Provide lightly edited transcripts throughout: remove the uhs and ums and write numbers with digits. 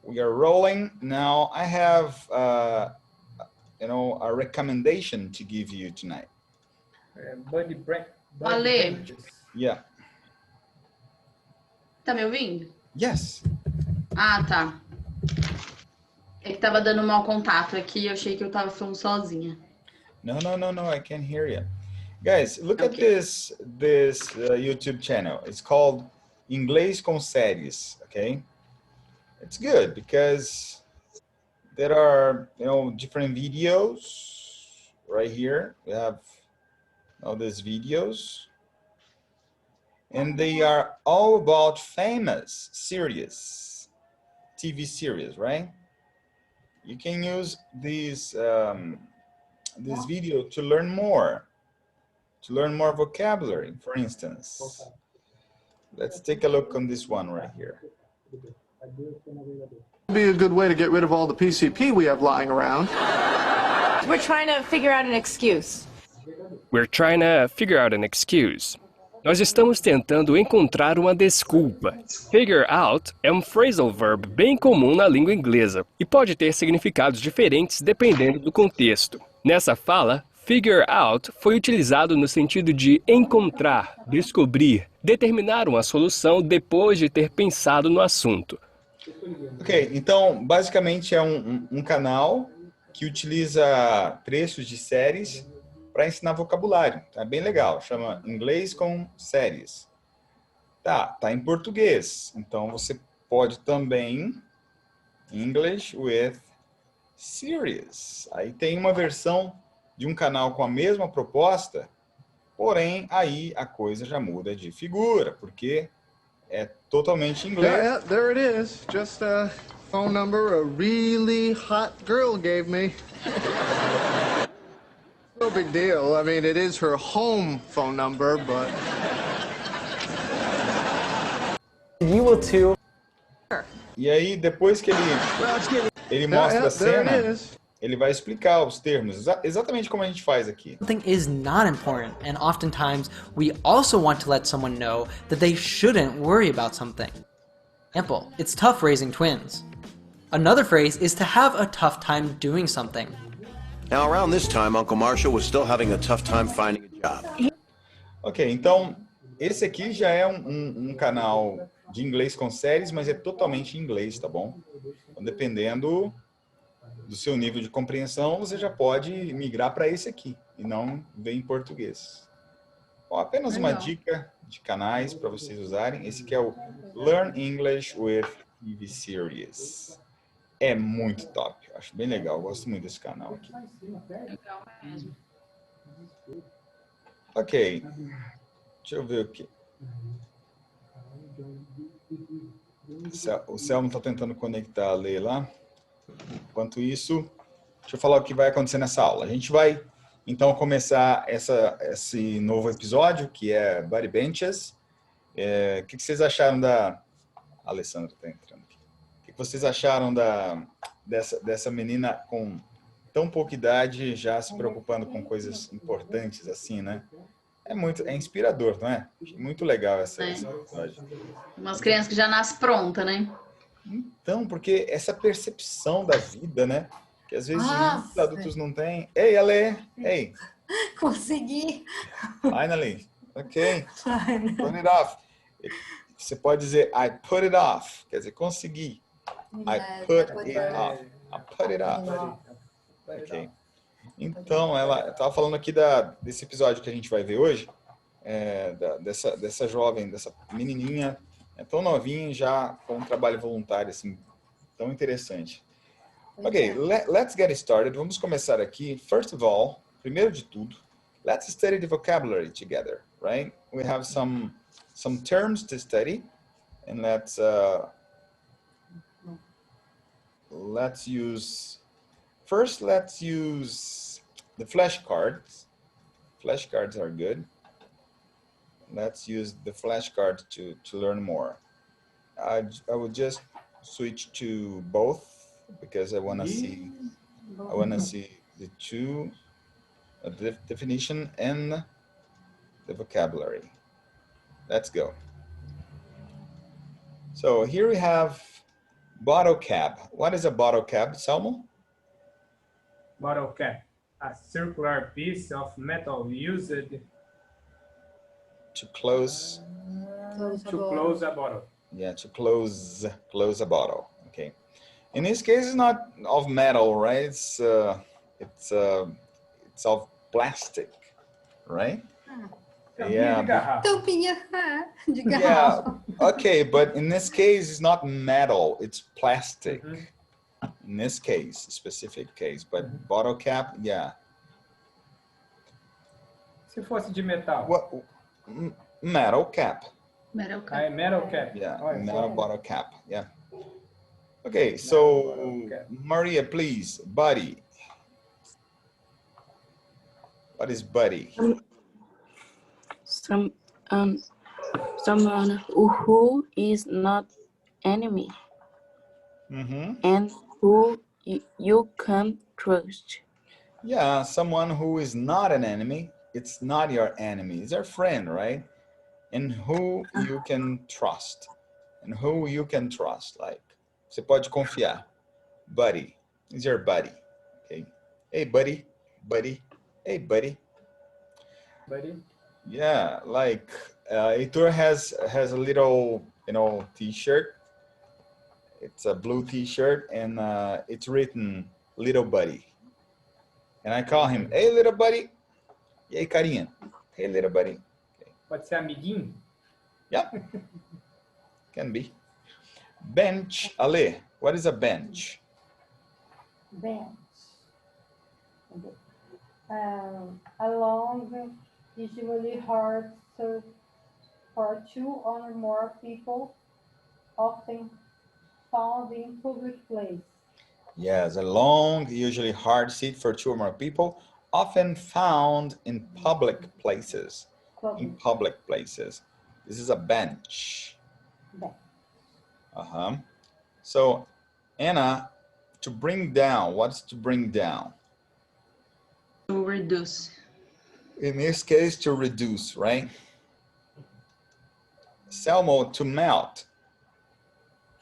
we are rolling. Now I have, you know, a recommendation to give you tonight. Ale, Yeah. tá me ouvindo? Yes. Ah, tá. É que tava dando mau contato aqui e eu achei que eu tava falando sozinha. No, I can hear you. Guys, look at Okay. this YouTube channel. It's called Inglês com Séries, okay? It's good because there are, you know, different videos right here. We have all these videos, and they are all about famous series, TV series, right? You can use this video to learn more vocabulary, for instance. Let's take a look on this one right here. Be a good way to get rid of all the PCP we have lying around. We're trying to figure out an excuse. We're trying to figure out an excuse. Nós estamos tentando encontrar uma desculpa. Figure out é um phrasal verb bem comum na língua inglesa e pode ter significados diferentes dependendo do contexto. Nessa fala, figure out foi utilizado no sentido de encontrar, descobrir, determinar uma solução depois de ter pensado no assunto. Ok, então basicamente é um canal que utiliza trechos de séries para ensinar vocabulário. Tá bem legal, chama Inglês com Séries. Tá em português, então você pode também English with Series. Aí tem uma versão de um canal com a mesma proposta, porém aí a coisa já muda de figura, porque é totalmente inglês. Yeah, there it is. Just a phone number a really hot girl gave me. No big deal. I mean, it is her home phone number, but... You will too. E aí, depois que ele mostra a cena, ele vai explicar os termos, exatamente como a gente faz aqui. Something is not important, and oftentimes we also want to let someone know that they shouldn't worry about something. Example, it's tough raising twins. Another phrase is to have a tough time doing something. Now, around this time, Uncle Marshall was still having a tough time finding a job. Ok, então, esse aqui já é um canal de inglês com séries, mas é totalmente em inglês, tá bom? Então, dependendo do seu nível de compreensão, você já pode migrar para esse aqui, e não ver em português. Bom, apenas uma dica de canais para vocês usarem. Esse aqui é o Learn English with TV Series. É muito top, acho bem legal, gosto muito desse canal aqui. Legal mesmo. Ok, deixa eu ver o que. O Selmo está tentando conectar a Lei lá. Enquanto isso, deixa eu falar o que vai acontecer nessa aula. A gente vai, então, começar esse novo episódio, que é Body Benches. O que vocês acharam da... A Alessandra está entrando aqui. O que vocês acharam dessa menina com tão pouca idade já se preocupando com coisas importantes assim, né? É inspirador, não é? Muito legal essa episódio. Umas crianças que já nascem pronta, né? Então, porque essa percepção da vida, né? Que às vezes muitos adultos não têm. Ei, Ale! Ei! Consegui! Finally! Ok. Put it off. Você pode dizer I put it off. Quer dizer, consegui. I put it off. I put it off. Ok. Então, ela estava falando aqui desse episódio que a gente vai ver hoje, dessa jovem, dessa menininha, tão novinha, já com um trabalho voluntário, assim, tão interessante. Ok, let's get started. Vamos começar aqui. First of all, primeiro de tudo, let's study the vocabulary together, right? We have some terms to study, and let's use the flashcards. Flashcards are good. Let's use the flashcards to learn more. I will just switch to both because I want to see the two, the definition and the vocabulary. Let's go. So here we have Bottle cap. What is a bottle cap, Salmo? Bottle cap. A circular piece of metal used to close a bottle. Yeah, to close a bottle. Okay. In this case, it's not of metal, right? It's of plastic, right? Yeah. Tampinha de Yeah. garrafa. Okay, but in this case, it's not metal. It's plastic. In this case, specific case, but bottle cap, yeah. Se fosse de metal. What? Metal cap. Metal Ah, é cap. metal cap. Yeah, Olha metal só. bottle cap. Yeah. Okay, so Maria, please, buddy. What is buddy? Someone who is not enemy and who you can trust. Yeah, someone who is not an enemy. It's not your enemy. It's your friend, right? And who you can trust. And who you can trust. Like, você pode confiar. Buddy. Is your buddy. Okay. Hey, buddy. Buddy. Hey, buddy. Buddy. Yeah, like Heitor has a little, t-shirt. It's a blue t-shirt and it's written little buddy. And I call him, hey, little buddy. E aí, carinha? Hey, little buddy. Okay. Pode ser amiguinho? Yeah. Can be. Bench. Ale, what is a bench? Bench. A long, usually hard for two or more people, often found in public place. Yes, a long, usually hard seat for two or more people, often found in public places. In public places. This is a bench. Bench. So, Anna, to bring down, what's to bring down? To reduce. In this case, to reduce, right? Selmo, to melt.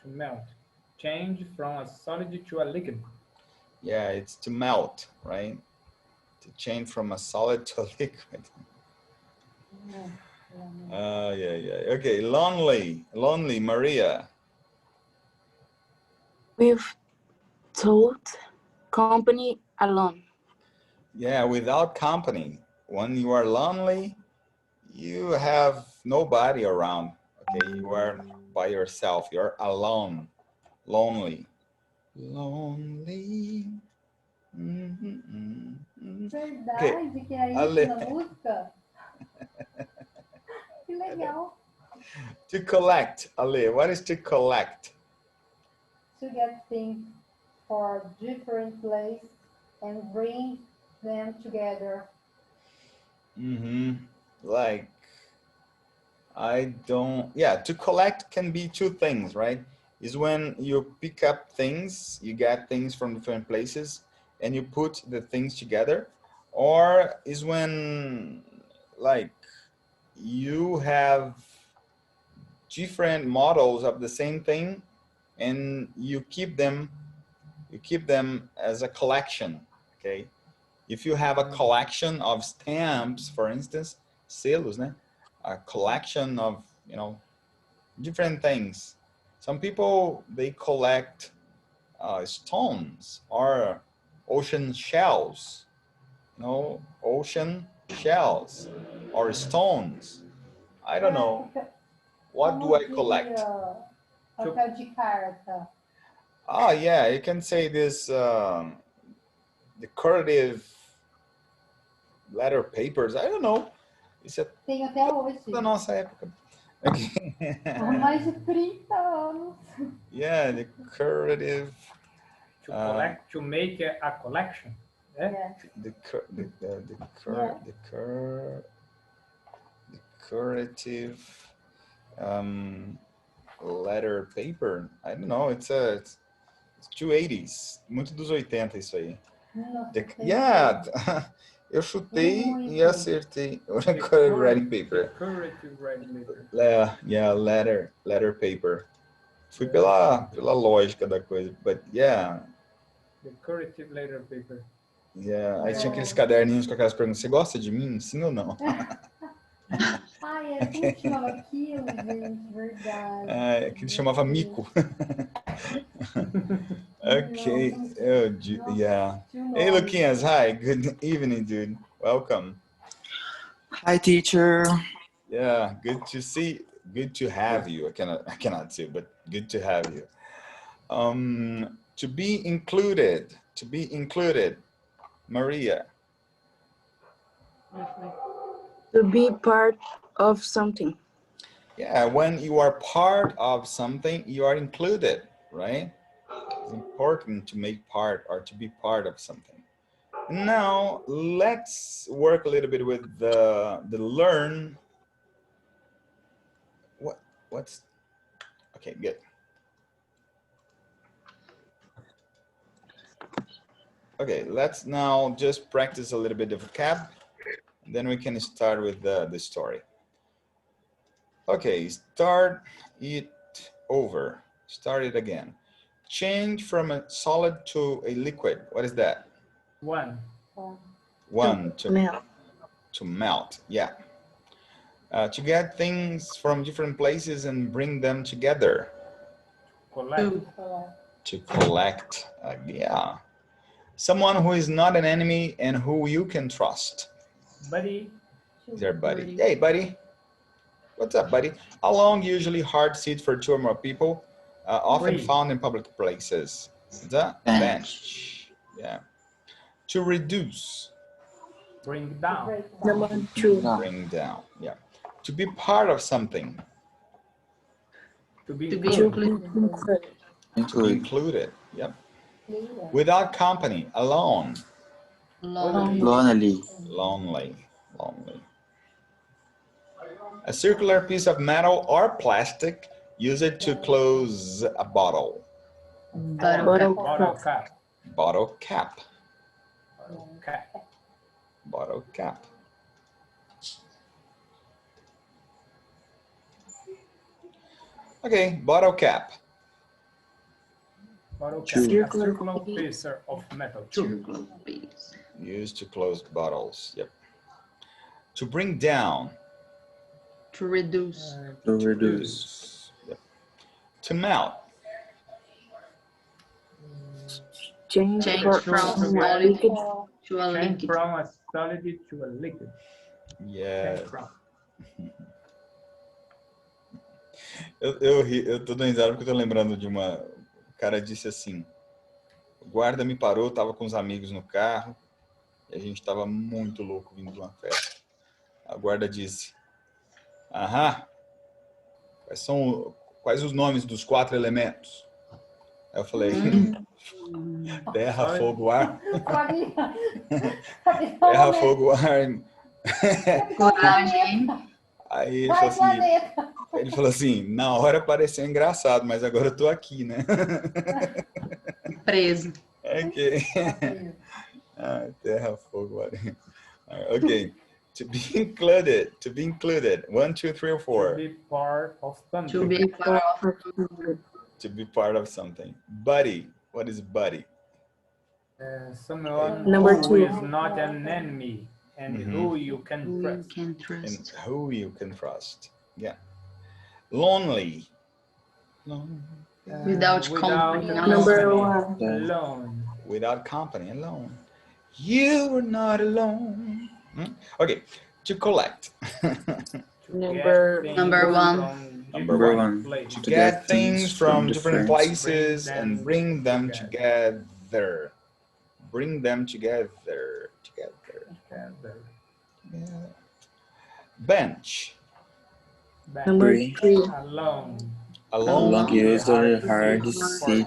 To melt. Change from a solid to a liquid. Yeah, it's to melt, right? To change from a solid to a liquid. Yeah. Okay, lonely, Maria. Without company, alone. Yeah, without company. When you are lonely, you have nobody around. Okay, you are by yourself. You're alone. Lonely. Lonely. Verdade, que é isso na música? Que legal. To collect, Ale, what is to collect? To get things for different places and bring them together. Like, to collect can be two things, right? Is when you pick up things, you get things from different places and you put the things together, or is when like you have different models of the same thing and you keep them as a collection. Okay, if you have a collection of stamps, for instance, selos, né? A collection of different things. Some people, they collect stones or ocean shells, ocean shells or stones. I don't know. What do I collect? Papel de carta. Oh, yeah, you can say this decorative letter papers. I don't know. Isso é Tem até hoje. da nossa época. Há mais de 30 anos. Yeah, decorative. To collect, to make a collection. Yeah. Decorative letter paper. I don't know. It's 280s. Muito dos 80 isso aí. Yeah. Eu chutei e acertei. Decorative writing paper. Decorative writing paper. Yeah, letter paper. Fui pela lógica da coisa, but yeah. The curative letter paper. Yeah. Aí tinha aqueles caderninhos com aquelas perguntas, você gosta de mim? Sim ou não? Ai, é como que chamava aquilo, gente? Verdade. Que chamava mico. Okay. Oh, yeah. Hey, Luquinhas. Hi. Good evening, dude. Welcome. Hi, teacher. Yeah. Good to see. Good to have you. I cannot see, but good to have you. To be included. To be included. Maria. To be part of something. Yeah, when you are part of something, you are included, right? It's important to make part or to be part of something. Now, let's work a little bit with the learn. What's, okay, good. Okay, let's now just practice a little bit of vocab. Then we can start with the story. Okay, start it over. Start it again. Change from a solid to a liquid. What is that? One. To melt. Yeah. To get things from different places and bring them together. To collect. Yeah. Someone who is not an enemy and who you can trust. Buddy. Is there buddy? Hey, buddy. What's up, buddy? A long, usually hard seat for 2 or more people, often found in public places. The bench. Yeah. To reduce. Bring down. Number 2. Bring down. Yeah. To be part of something. To be included. To be included. Yep. Without company. Alone. Lonely. Lonely. A circular piece of metal or plastic, use it to close a bottle. Bottle cap. Bottle cap. Bottle cap. Okay, bottle cap. Bottle cap. A circular piece of metal. Used to close bottles. Yep. To bring down. To reduce. To reduce. Yep. To melt. Change from a liquid to a liquid. From a solid to a liquid. Yeah. Eu tô dando risada porque eu tô lembrando de uma... O cara disse assim, o guarda me parou, tava com os amigos no carro, e a gente tava muito louco vindo de uma festa. A guarda disse, aham, quais os nomes dos 4 elementos? Aí eu falei, terra, fogo, ar. Terra, fogo, ar. Aí ele falou assim, na hora pareceu engraçado, mas agora eu tô aqui, né? Preso. Ok. Terra, fogo, ar. Ok. To be included. 1, 2, 3, or 4. To be part of something. To be part of something. To be part of something. Buddy. What is buddy? Someone Number who 2. is not an enemy and who you can trust. And who you can trust. Yeah. Lonely. Without company. Number 1. Alone. Without company. Alone. You are not alone. Okay. To collect. Number 1. Number 1. To get things from different places and bring them together. Bring them together. Yeah. Bench. Number 3. Alone. Long used or hard seat,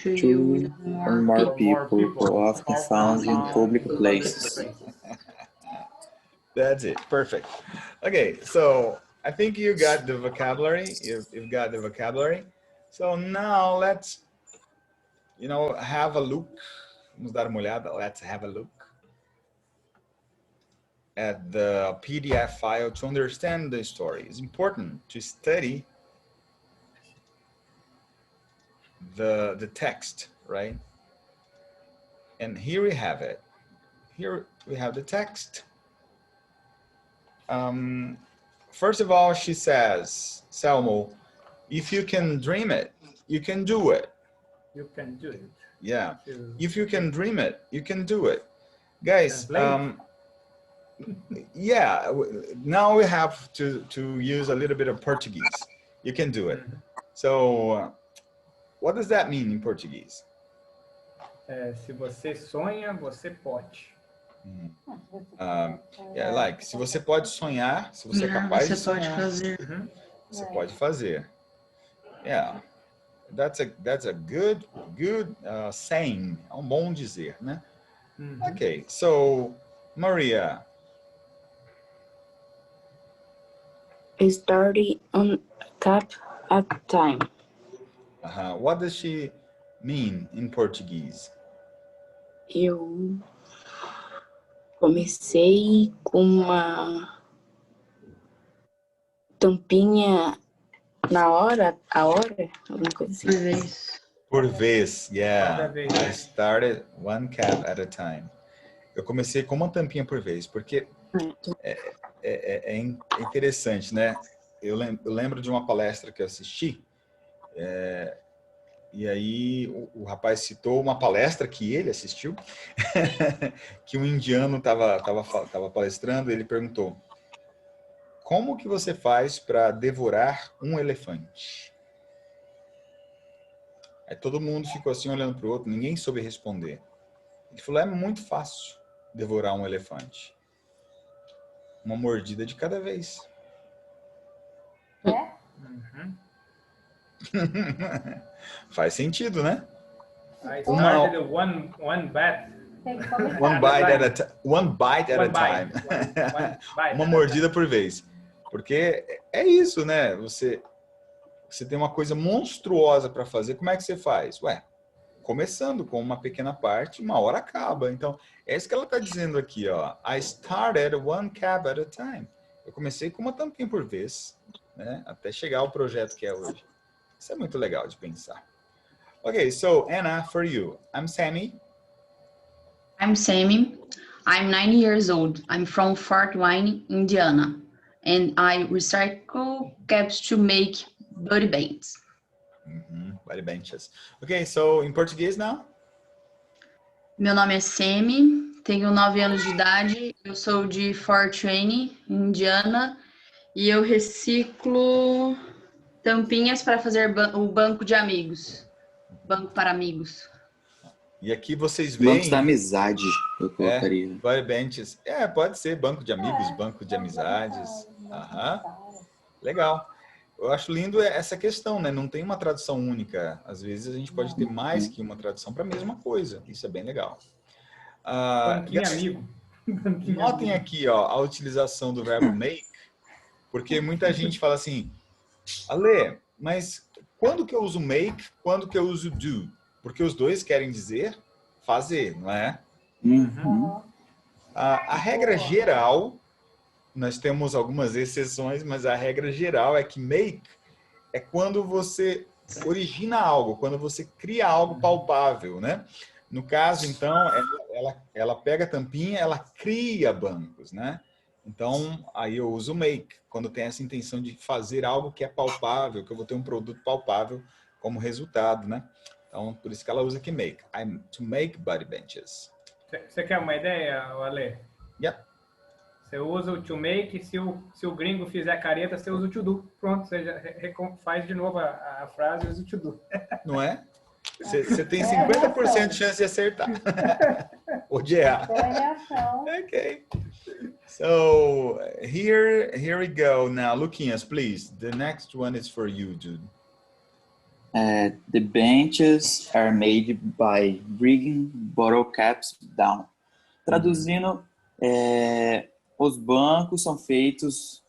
2 or more people, often found in public places. That's it. Perfect. Okay, so I think you got the vocabulary. You've got the vocabulary. So now let's, have a look. Vamos dar uma olhada. Let's have a look at the PDF file to understand the story. It's important to study the text, right? And here we have it. Here we have the text. First of all, she says, Selmo, if you can dream it, you can do it. You can do it. Yeah. If you can dream it, you can do it. Guys, yeah, now we have to use a little bit of Portuguese. You can do it. So, what does that mean in Portuguese? Se você sonha, você pode. Yeah, like, se você pode sonhar, se você é capaz de sonhar, você pode fazer. Yeah, that's a good saying. É um bom dizer, né? Okay, so Maria. Starting on cap at time. What does she mean in Portuguese? Eu comecei com uma tampinha na hora, alguma coisa assim. Por vez, yeah. I started one cap at a time. Eu comecei com uma tampinha por vez, porque é interessante, né? Eu lembro de uma palestra que eu assisti, e aí o rapaz citou uma palestra que ele assistiu, que um indiano estava palestrando, e ele perguntou, como que você faz para devorar um elefante? Aí todo mundo ficou assim olhando para o outro, ninguém soube responder. Ele falou, é muito fácil devorar um elefante. Uma mordida de cada vez. Faz sentido, né? I started one bite. One bite at a time. Uma mordida por vez. Porque é isso, né? Você tem uma coisa monstruosa para fazer, como é que você faz? Ué, começando com uma pequena parte, uma hora acaba. Então, é isso que ela está dizendo aqui, ó. I started one cab at a time. Eu comecei com uma tampinha por vez, né? Até chegar ao projeto que é hoje. Isso é muito legal de pensar. Okay, so Anna, for you. I'm Sammy. I'm Sammy. I'm 9 years old. I'm from Fort Wayne, Indiana. And I recycle caps to make body bands. Body benches. Okay, so in Portuguese now? Meu nome é Sammy, tenho 9 anos de idade, eu sou de Fort Wayne, Indiana, e eu reciclo tampinhas para fazer o banco de amigos. Banco para amigos. E aqui vocês veem... Bancos da amizade, eu colocaria. Body benches. Pode ser banco de amigos, banco de amizades. Legal. Eu acho lindo essa questão, né? Não tem uma tradução única. Às vezes a gente pode ter mais que uma tradução para a mesma coisa. Isso é bem legal. Amigo. Notem aqui, ó, a utilização do verbo make, porque muita gente fala assim, Ale, mas quando que eu uso make, quando que eu uso do? Porque os dois querem dizer fazer, não é? A regra geral... Nós temos algumas exceções, mas a regra geral é que make é quando você origina algo, quando você cria algo palpável, né? No caso, então, ela pega a tampinha, ela cria bancos, né? Então, aí eu uso make, quando tem essa intenção de fazer algo que é palpável, que eu vou ter um produto palpável como resultado, né? Então, por isso que ela usa aqui make. I'm to make body benches. Você quer uma ideia, Ale? Yep. Você usa o to make, se o gringo fizer careta, você usa o to do. Pronto, você já faz de novo a frase e usa o to do. Não é? Você tem 50% de chance de acertar. Ou de errar. Ok. So, here we go. Now, Luquinhas, please. The next one is for you, dude. The benches are made by bringing bottle caps down. Traduzindo, os bancos são feitos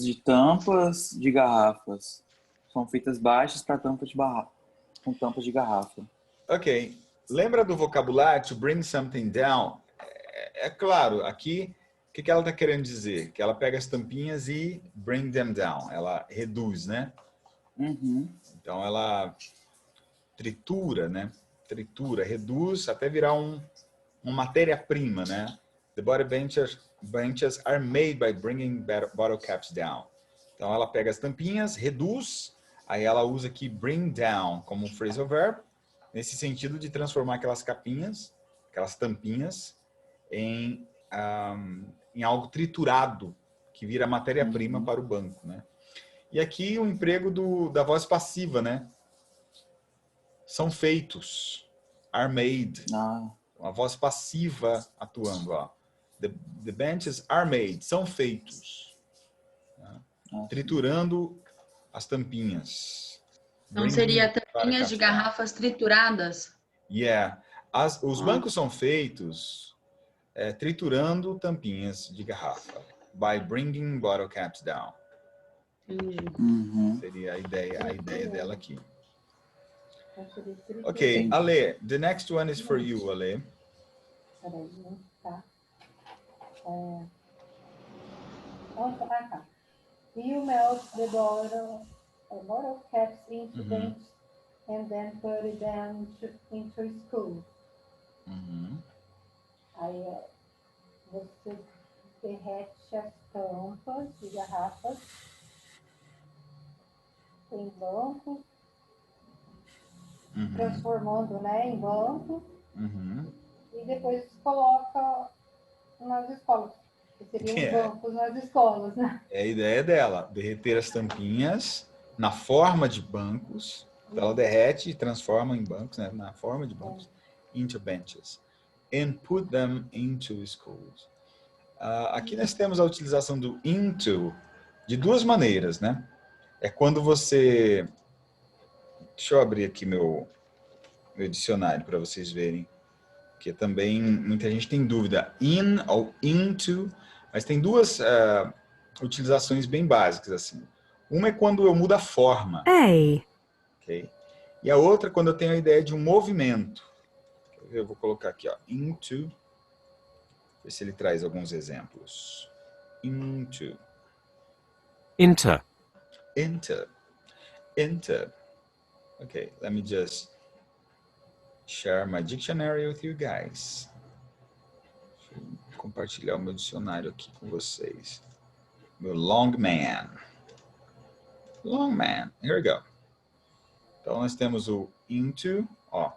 de tampas de garrafas. São feitas baixas para tampas com tampas de garrafa. Ok. Lembra do vocabulário to bring something down? É claro, aqui O que ela está querendo dizer? Que ela pega as tampinhas e bring them down. Ela reduz, né? Então, ela tritura, né? Tritura, reduz até virar uma matéria-prima, né? The body benches are made by bringing bottle caps down. Então, ela pega as tampinhas, reduz, aí ela usa aqui bring down como um phrasal verb, nesse sentido de transformar aquelas capinhas, aquelas tampinhas, em algo triturado, que vira matéria-prima para o banco, né? E aqui o emprego da voz passiva, né? São feitos. Are made. Uma voz passiva atuando, ó. The benches are made. São feitos. Né? Triturando as tampinhas. Então seria tampinhas de garrafas trituradas? Yeah. Os bancos são feitos triturando tampinhas de garrafa. By bringing bottle caps down. Seria a ideia dela aqui. Ok, Ale, the next one is for you, Ale. Peraí, tá. Tá. You melt the bottle caps into bench and then put them into school. Aí você derrete as tampas de garrafas em banco, transformando, né, em banco, e depois coloca nas escolas, que seriam bancos nas escolas, né? É a ideia dela, derreter as tampinhas na forma de bancos, ela derrete e transforma em bancos, né, na forma de bancos, into benches, and put them into schools. Aqui nós temos a utilização do into de duas maneiras, né? É quando você... Deixa eu abrir aqui meu dicionário para vocês verem, que também muita gente tem dúvida. In ou into, mas tem duas utilizações bem básicas, assim. Uma é quando eu mudo a forma. Okay? E a outra quando eu tenho a ideia de um movimento. Eu vou colocar aqui, ó, into. Ver se ele traz alguns exemplos. Into. Inter. Enter. Enter. Okay, let me just share my dictionary with you guys. Deixa eu compartilhar o meu dicionário aqui com vocês. Meu long man. Long man. Here we go. Então, nós temos o into, ó.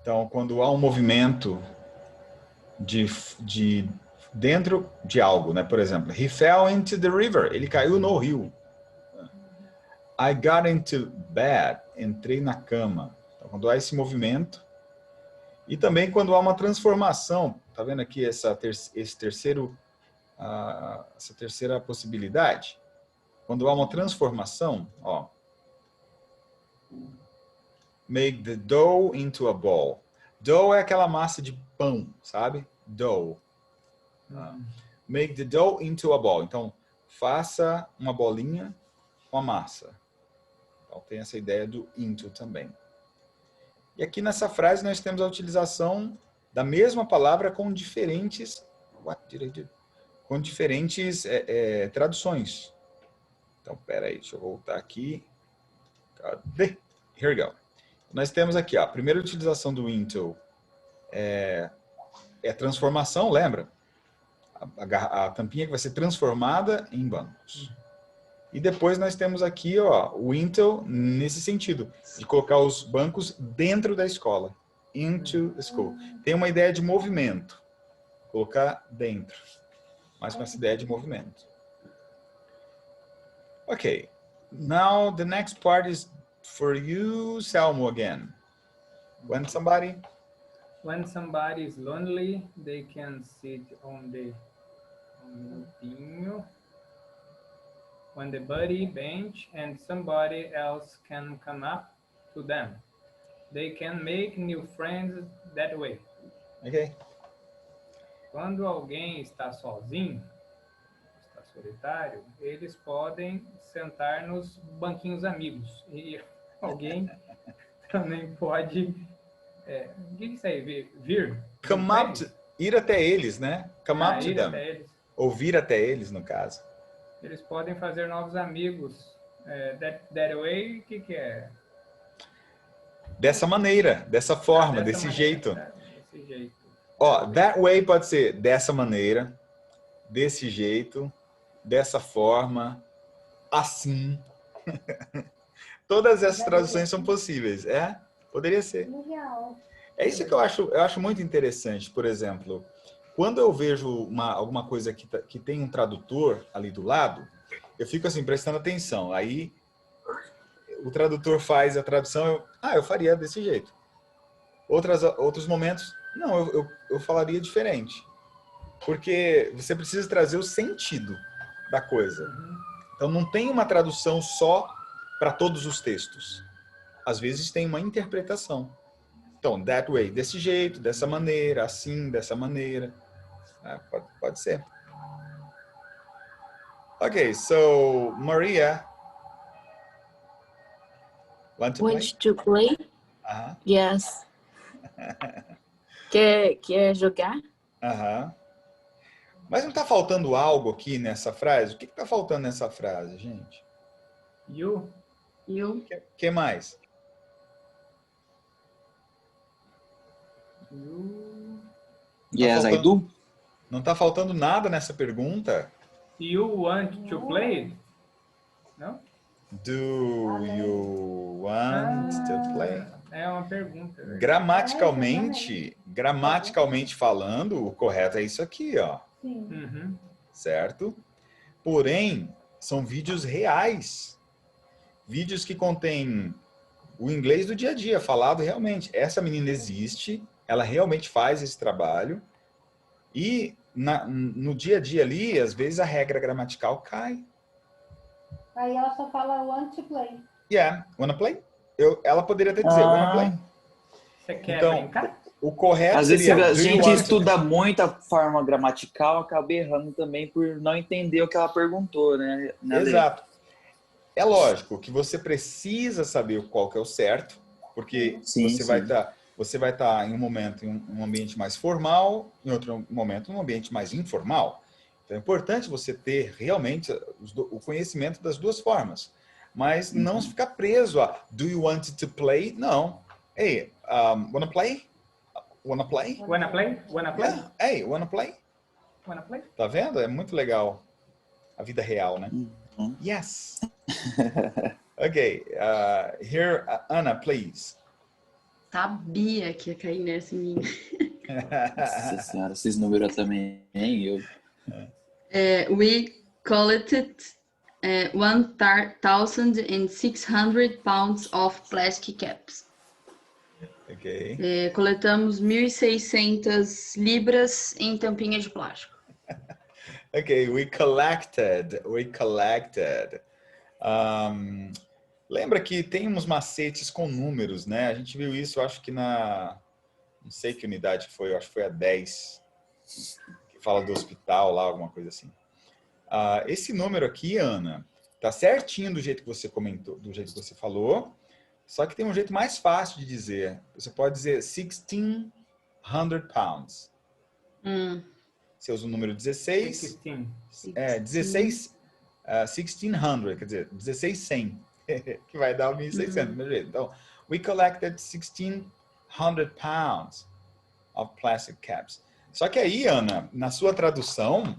Então, quando há um movimento de dentro de algo, né? Por exemplo, he fell into the river. Ele caiu no rio. I got into bed. Entrei na cama. Então, quando há esse movimento. E também quando há uma transformação. Tá vendo aqui essa terceira possibilidade? Quando há uma transformação, ó. Make the dough into a ball. Dough é aquela massa de pão, sabe? Dough. Make the dough into a ball. Então, faça uma bolinha com a massa. Então, tem essa ideia do into também. E aqui nessa frase nós temos a utilização da mesma palavra com diferentes traduções. Então, peraí, deixa eu voltar aqui. Cadê? Here we go. Nós temos aqui, ó, a primeira utilização do into é transformação, lembra? A tampinha que vai ser transformada em bancos. E depois nós temos aqui, ó, o into nesse sentido, de colocar os bancos dentro da escola. Into the school. Tem uma ideia de movimento. Colocar dentro. Mas com essa ideia de movimento. Ok. Now the next part is for you, Selmo, again. When somebody is lonely, they can sit on the pinho. On the buddy bench and somebody else can come up to them. They can make new friends that way. Ok. Quando alguém está sozinho, está solitário, eles podem sentar nos banquinhos amigos. E alguém também pode... o que é isso aí? Vir? Come up Ir até eles, né? Come up to ir them. até eles. Ou vir até eles, no caso. Eles podem fazer novos amigos. That way, o que é? Dessa maneira, dessa forma, desse jeito. Desse jeito. Ó, that way pode ser dessa maneira, desse jeito, dessa forma, assim. Todas essas traduções são possíveis. Poderia ser. Legal. É isso que eu acho muito interessante. Por exemplo, quando eu vejo alguma coisa que tem um tradutor ali do lado, eu fico assim, prestando atenção. Aí o tradutor faz a tradução, eu faria desse jeito. Outros momentos, não, eu falaria diferente. Porque você precisa trazer o sentido da coisa. Então não tem uma tradução só para todos os textos. Às vezes tem uma interpretação. Então, that way, desse jeito, dessa maneira, assim, dessa maneira. Pode ser. Ok, so Maria. Want to play? Yes. Quer jogar? Mas não está faltando algo aqui nessa frase? O que está faltando nessa frase, gente? You. You. Que mais? Yes, I do. Não está faltando nada nessa pergunta? You want to play? Não? Do you want to play? É uma pergunta. Gramaticalmente falando, o correto é isso aqui, ó. Sim. Certo? Porém, são vídeos reais. Vídeos que contêm o inglês do dia a dia, falado realmente. Essa menina existe, ela realmente faz esse trabalho. E no dia a dia ali, às vezes a regra gramatical cai. Aí ela só fala want to play. Yeah, wanna play? Ela poderia até dizer wanna play. Você quer então, brincar? O correto Às vezes seria, a gente estuda muito a forma gramatical, acaba errando também por não entender o que ela perguntou, né? Exato. É lógico que você precisa saber qual que é o certo, porque você vai estar em um momento em um ambiente mais formal, em outro momento em um ambiente mais informal. Então é importante você ter realmente o conhecimento das duas formas, mas não ficar preso a do you want to play? Não. Hey, wanna play? Wanna play? Wanna play? Wanna play? Yeah. Hey, wanna play? Wanna play? Tá vendo? É muito legal a vida real, né? Yes. Okay. Here, Anna, please. Sabia que ia cair nessa menina. Nossa senhora, esses números também, hein? We collected 1,600 pounds of plastic caps. Okay. Coletamos 1.600 libras em tampinha de plástico. Okay, we collected. Lembra que tem uns macetes com números, né? A gente viu isso, eu acho que não sei que unidade foi, eu acho que foi a 10, que fala do hospital lá, alguma coisa assim. Esse número aqui, Ana, tá certinho do jeito que você comentou, do jeito que você falou, só que tem um jeito mais fácil de dizer. Você pode dizer 1,600 pounds. Você usa o número 16. 16, 1,600, quer dizer, 1600, que vai dar 1.600. Então, we collected 1,600 pounds of plastic caps. Só que aí, Ana, na sua tradução,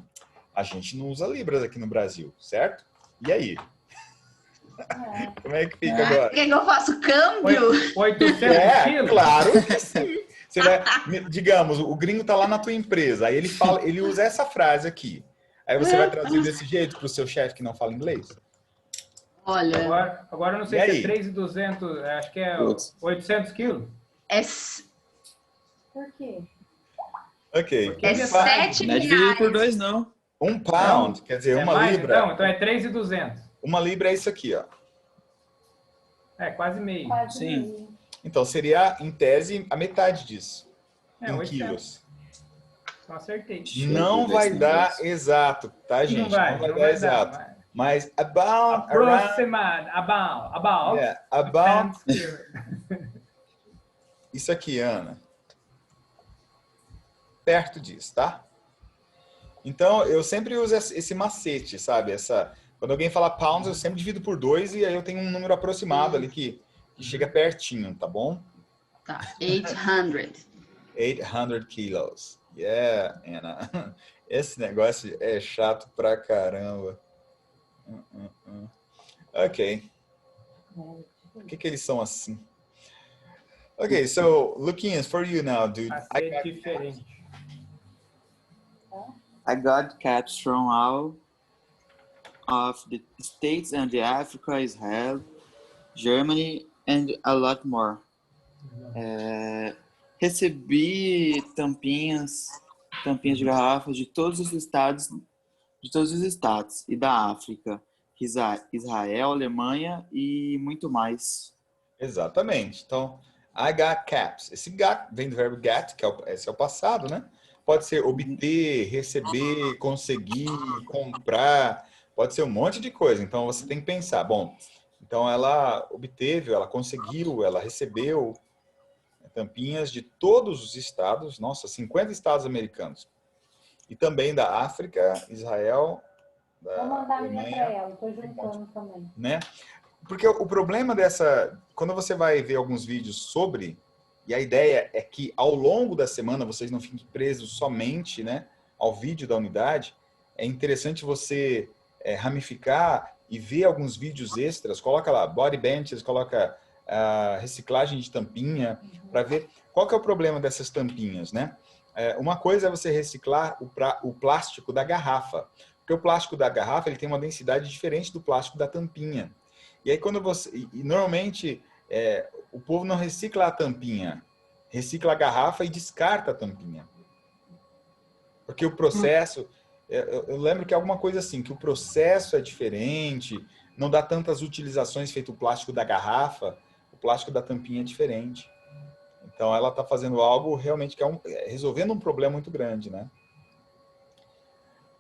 a gente não usa libras aqui no Brasil, certo? E aí? Como é que fica agora? Quer que eu faça o câmbio? 800 quilos? Claro que sim. Você vai, digamos, o gringo tá lá na tua empresa, aí ele usa essa frase aqui. Aí você vai traduzir desse jeito para o seu chefe que não fala inglês? Olha... Agora eu não sei se é 3.200, acho que é 800 quilos. Por quê? Ok. É 7 Não é dividido por 2, não. 1 pound, quer dizer, uma libra. Então é 3.200. Uma libra é isso aqui, ó. É, quase meio. Sim. Então, seria, em tese, a metade disso. Em 800. quilos. Então acertei. Não vai dar exato, tá, gente? Não vai dar exato. Mas about... Aproximado. About. Yeah, about... Isso aqui, Ana. perto disso, tá? Então, eu sempre uso esse macete, sabe? Quando alguém fala pounds, eu sempre divido por 2 e aí eu tenho um número aproximado ali que chega pertinho, tá bom? Tá, 800. 800 kilos. Yeah, Ana. Esse negócio é chato pra caramba. Ok. Por que eles são assim? Okay, so Luquinhas, for you now, dude. É diferente. I got caps from all of the states and the Africa, Israel, Germany, and a lot more. Recebi tampinhas de garrafas de todos os estados e da África, Israel, Alemanha e muito mais. Exatamente. Então, I got caps. Esse got vem do verbo get, esse é o passado, né? Pode ser obter, receber, conseguir, comprar, pode ser um monte de coisa. Então, você tem que pensar, bom, então ela obteve, ela conseguiu, ela recebeu tampinhas de todos os estados, nossa, 50 estados americanos. E também da África, Israel, Vou mandar a minha Alemanha, para ela, estou juntando também. né? Porque o problema quando você vai ver alguns vídeos sobre, e a ideia é que ao longo da semana vocês não fiquem presos somente, né, ao vídeo da unidade, é interessante você ramificar e ver alguns vídeos extras, coloca lá body benches, coloca reciclagem de tampinha, para ver qual que é o problema dessas tampinhas, né? Uma coisa é você reciclar o plástico da garrafa, porque o plástico da garrafa ele tem uma densidade diferente do plástico da tampinha. E aí quando normalmente o povo não recicla a tampinha, recicla a garrafa e descarta a tampinha. Porque o processo, eu lembro que é alguma coisa assim, que o processo é diferente, não dá tantas utilizações feito o plástico da garrafa, o plástico da tampinha é diferente. Então ela está fazendo algo realmente que resolvendo um problema muito grande, né?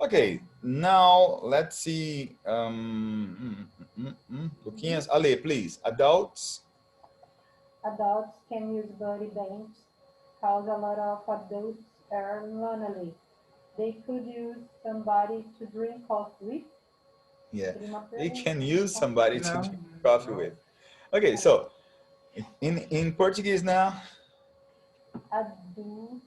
Okay, now let's see. Luquinhas, Ale, please. Adults can use body bench, cause a lot of adults are lonely. They could use somebody to drink coffee with. Yeah, they can use somebody to drink coffee with. Okay, so in Portuguese now. Adultos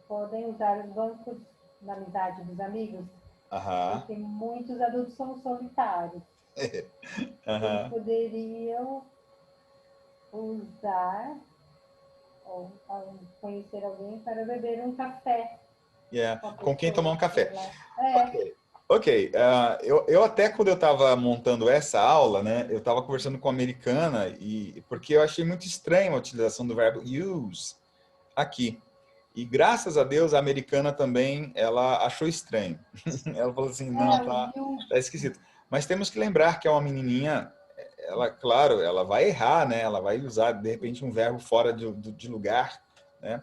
podem usar os bancos na amizade dos amigos. Porque muitos adultos são solitários. Eles poderiam usar ou conhecer alguém para beber um café. Com quem tomar um café. Ok. Eu até quando eu estava montando essa aula, né, eu estava conversando com a americana porque eu achei muito estranho a utilização do verbo use aqui. E graças a Deus a americana também ela achou estranho. Ela falou assim, não, tá esquisito. Mas temos que lembrar que é uma menininha, claro, ela vai errar, né? Ela vai usar de repente um verbo fora de lugar, né?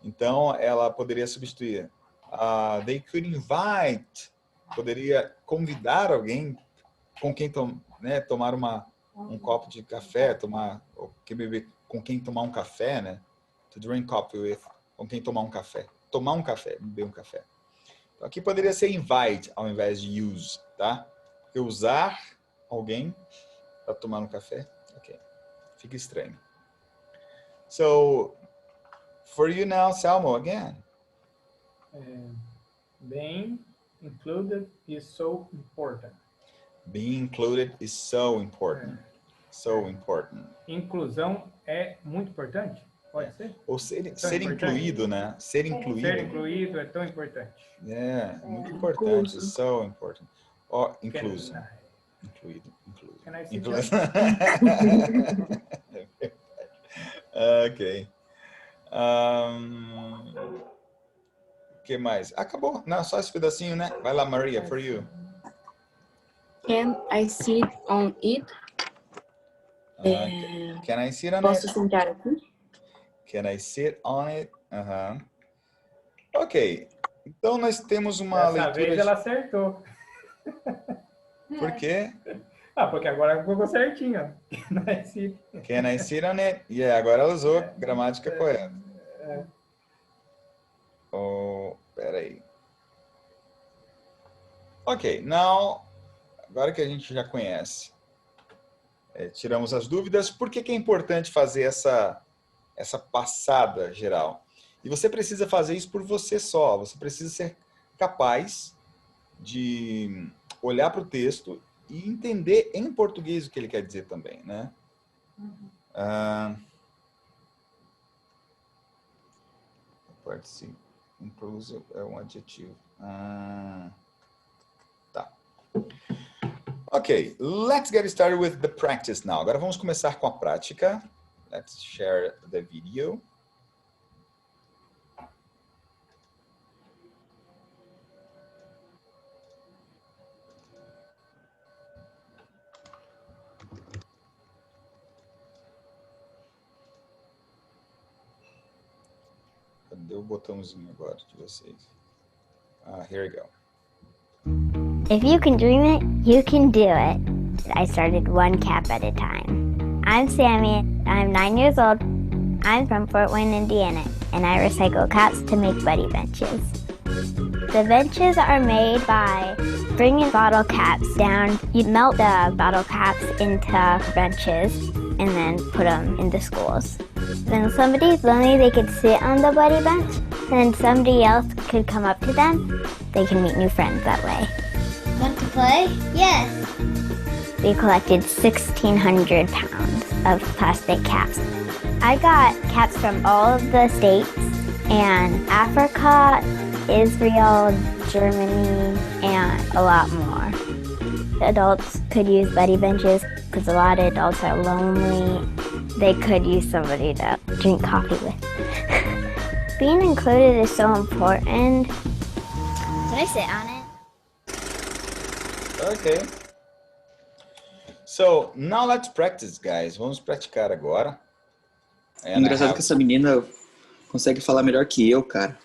Então ela poderia substituir. They could invite. Poderia convidar alguém com quem tomar um copo de café, beber com quem tomar um café, né? To drink coffee with, com quem tomar um café. Tomar um café, beber um café. Então, aqui poderia ser invite ao invés de use, tá? Porque usar alguém para tomar um café, ok. Fica estranho. So, for you now, Salmo, again. Being included is so important. Being included is so important. So important. Inclusão é muito importante? Pode ser? Ou ser incluído, né? Ser incluído. Ser incluído é tão importante. Muito importante. So important. Or incluso. Incluído. Can I see incluso. Ok. O que mais? Acabou. Não, só esse pedacinho, né? Vai lá, Maria, for you. Can I sit on it? Can I sit on Posso it? sentar aqui? Can I sit on it? Ok. Então, nós temos uma leitura... Dessa vez ela acertou. Por quê? Porque agora ficou certinho. Can I sit on it? Agora ela usou a gramática correta. Oh, peraí. Ok, now, agora que a gente já conhece, tiramos as dúvidas, por que que é importante fazer essa passada geral? E você precisa fazer isso por você só, você precisa ser capaz de olhar para o texto e entender em português o que ele quer dizer também, né? Participe, inclusive é um adjetivo. Tá. Ok, let's get started with the practice now. Agora vamos começar com a prática. Let's share the video. Cadê o botãozinho agora de vocês? Here we go. If you can dream it, you can do it. I started one cap at a time. I'm Sammy. I'm 9 years old. I'm from Fort Wayne, Indiana, and I recycle caps to make buddy benches. The benches are made by bringing bottle caps down. You melt the bottle caps into benches and then put them into schools. When somebody's lonely, they could sit on the buddy bench, and then somebody else could come up to them. They can meet new friends that way. Want to play? Yes. We collected 1,600 pounds of plastic caps. I got caps from all of the states, and Africa, Israel, Germany, and a lot more. Adults could use buddy benches because a lot of adults are lonely. They could use somebody to drink coffee with. Being included is so important. Can I sit on it? Okay. So, now let's practice, guys. Vamos praticar agora. Engraçado que essa menina consegue falar melhor que eu, cara.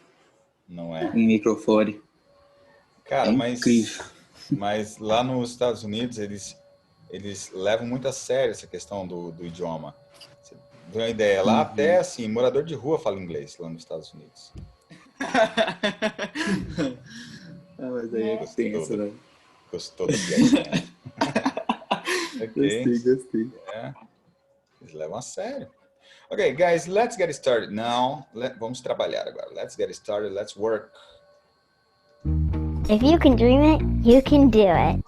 Não é? Em microfone. Cara, incrível. Mas lá nos Estados Unidos, eles levam muito a sério essa questão do idioma. Você deu uma ideia? Lá até, assim, morador de rua fala inglês lá nos Estados Unidos. Mas aí é tenso, né? Gostou da piadinha? Okay. Gostei. Yeah. Eles levam a sério. Okay, guys, let's get started now. Vamos trabalhar agora. Let's get started. Let's work. If you can dream it, you can do it.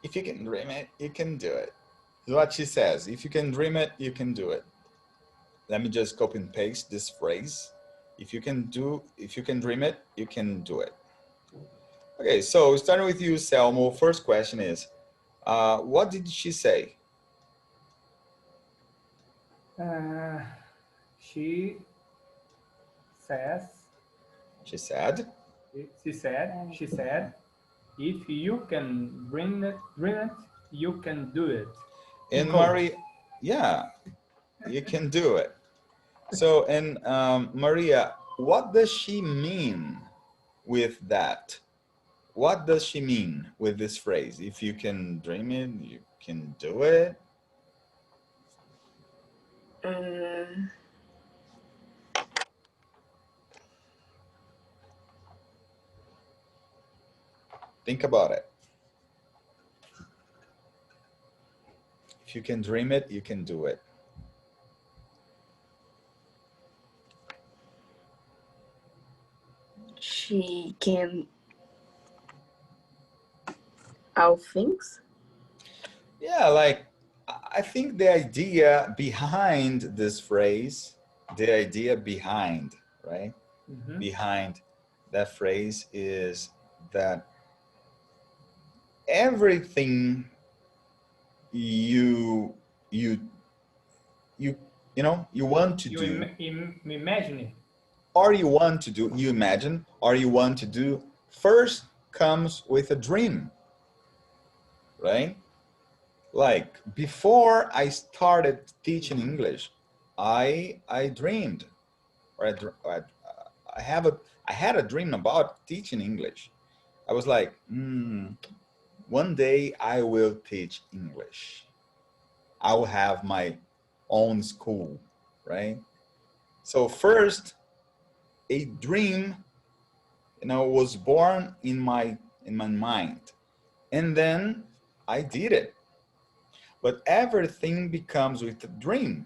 If you can dream it, you can do it. Is what she says. If you can dream it, you can do it. Let me just copy and paste this phrase. If you can dream it, you can do it. Okay, so starting with you, Selmo, first question is, what did she say? She said, if you can dream it, you can do it. And Maria, yeah, you can do it. So, and Maria, what does she mean with that? What does she mean with this phrase? If you can dream it, you can do it. Think about it. If you can dream it, you can do it. She can all things? Yeah, like, I think the idea behind this phrase, right? Behind that phrase is that everything you want to do, imagine it, or you want to do, you imagine, or you want to do, first comes with a dream, right? Like, before I started teaching English, I dreamed, or I had a dream about teaching English. I was like, one day I will teach English. I will have my own school, right? So first, a dream you know, was born in my mind, and then I did it. But everything becomes with a dream.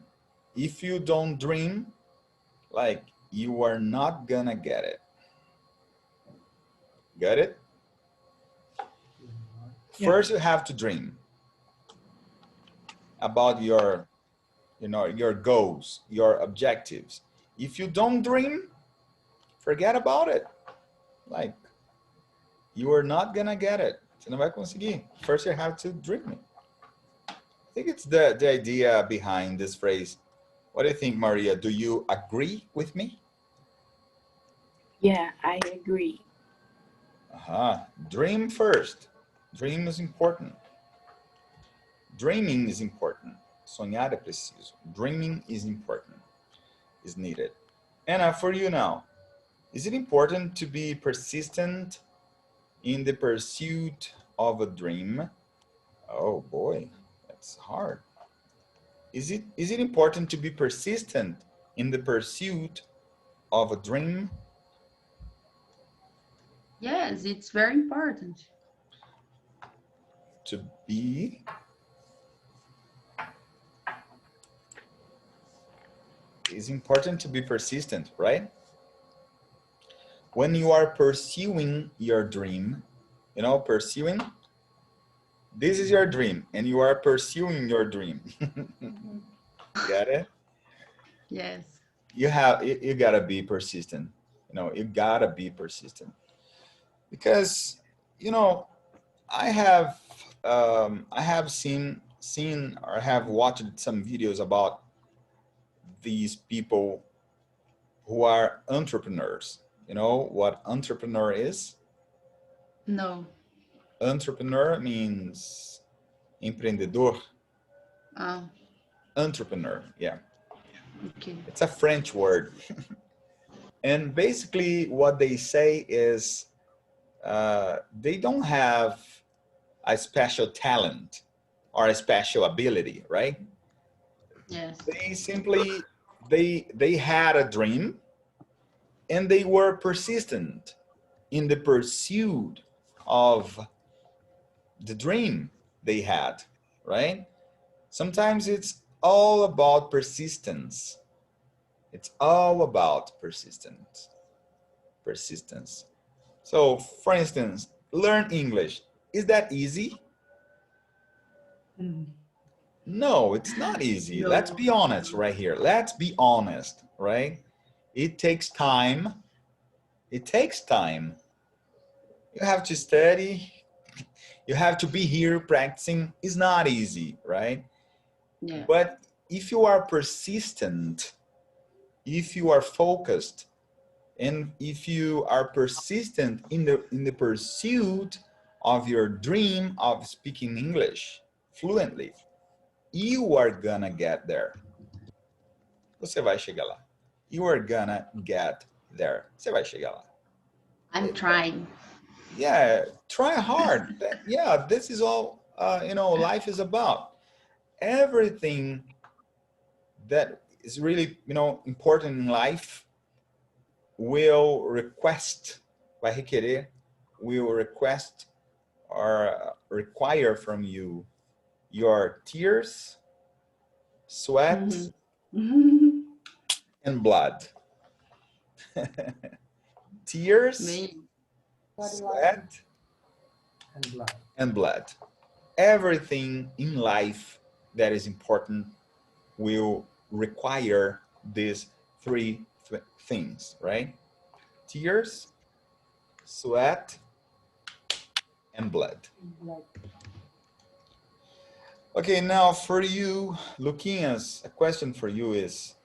If you don't dream, like, you are not gonna get it. Got it? Yeah. First, you have to dream about your, you know, your goals, your objectives. If you don't dream, forget about it. Like, you are not gonna get it. Você não vai conseguir. First, you have to dream it. I think it's the idea behind this phrase. What do you think, Maria? Do you agree with me? Yeah, I agree. Dream first. Dream is important. Dreaming is important. Sonhar é preciso. Dreaming is important. Is needed. Anna, for you now, is it important to be persistent in the pursuit of a dream? Oh boy, that's hard. Is it important to be persistent in the pursuit of a dream? Yes, it's very important. To be it's important to be persistent, right? When you are pursuing your dream, you know, pursuing, this is your dream and you are pursuing your dream. Got it? Yes. You gotta be persistent. You know, you gotta be persistent. Because, you know, I have seen or have watched some videos about these people who are entrepreneurs. You know what entrepreneur is? No. Entrepreneur means empreendedor. Oh. Entrepreneur, yeah. Okay. It's a French word. And basically what they say is they don't have a special talent or a special ability, right? Yes. They simply, they had a dream and they were persistent in the pursuit of the dream they had, right? Sometimes it's all about persistence. It's all about persistence. Persistence. So, for instance, learn English. Is that easy? No, it's not easy. No. Let's be honest right here. Let's be honest, right? It takes time. It takes time. You have to study. You have to be here practicing. It's not easy, right? Yeah. But if you are persistent, if you are focused, and if you are persistent in the pursuit of your dream of speaking English fluently, you are gonna get there. Você vai chegar lá. You are gonna get there. Você vai chegar lá. I'm trying. Yeah, try hard. Yeah, this is all, you know, life is about. Everything that is really, you know, important in life will request, vai requerer, will request or require from you your tears, sweat, and blood. Tears, sweat, and blood. Everything in life that is important will require these three things, right? Tears, sweat, and blood. Okay, now for you, Luquinhas, a question for you is,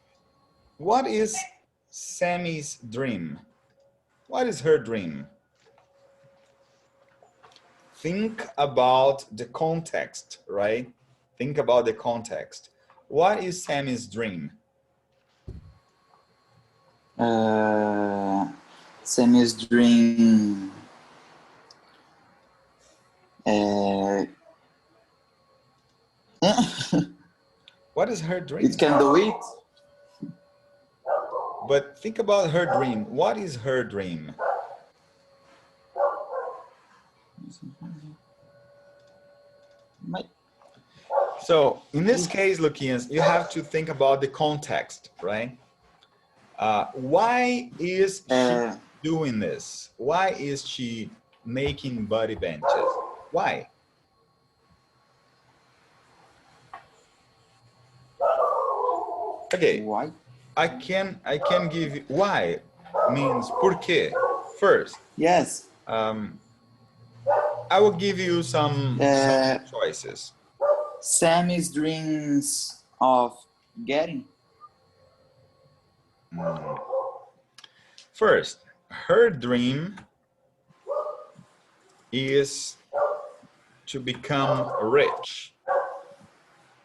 what is Sammy's dream? What is her dream? Think about the context, right? Think about the context. What is Sammy's dream? Sammy's dream. What is her dream? It can do it. But think about her dream. What is her dream? So in this case, Luquinhas, you have to think about the context, right? Why is she doing this? Why is she making body benches? Why? Okay. Why? I can give you why means por quê first. Yes. I will give you some choices. Sammy's dreams of getting. First, her dream is to become rich.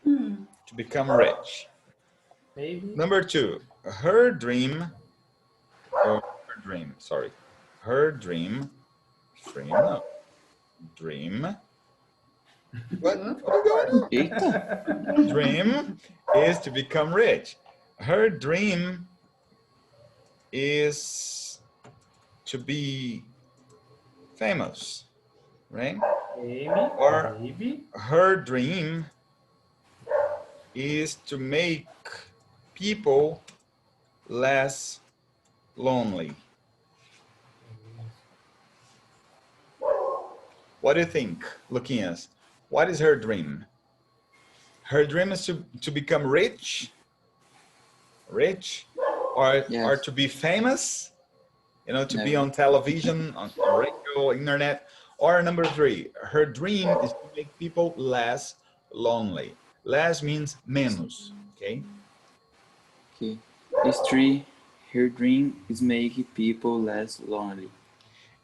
To become rich. Maybe. Number two, her dream, or her dream, sorry. Her dream, dream. What going on? Dream is to become rich. Her dream is to be famous, right? Or her dream is to make people less lonely. What do you think, Luquinhas? What is her dream? Her dream is to become rich, or to be famous, you know, to be on television, on radio, internet. Or number three, her dream is to make people less lonely. Less means menos, okay? Okay. It's three. Her dream is making people less lonely.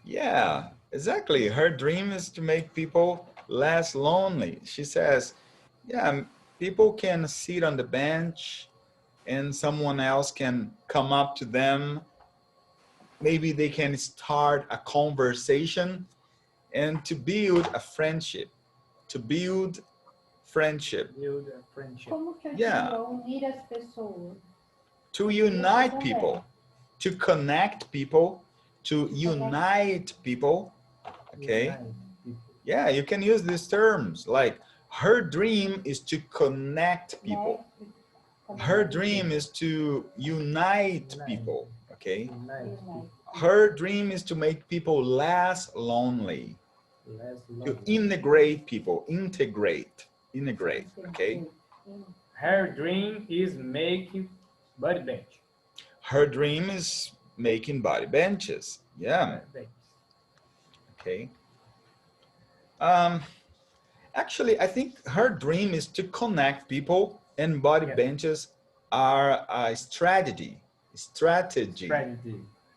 Yeah, exactly. Her dream is to make people less lonely. She says, yeah, people can sit on the bench and someone else can come up to them. Maybe they can start a conversation and to build a friendship. To build friendship. Como que eu Yeah. diria unir as pessoas? To unite people. To connect people. To unite people. Okay. Yeah, you can use these terms like her dream is to connect people. Her dream is to unite people. Okay. Her dream is to make people less lonely. To integrate people. Integrate. Okay. Her dream is making body bench. Her dream is making body benches. Yeah. Okay. Actually, I think her dream is to connect people, and body benches are a strategy.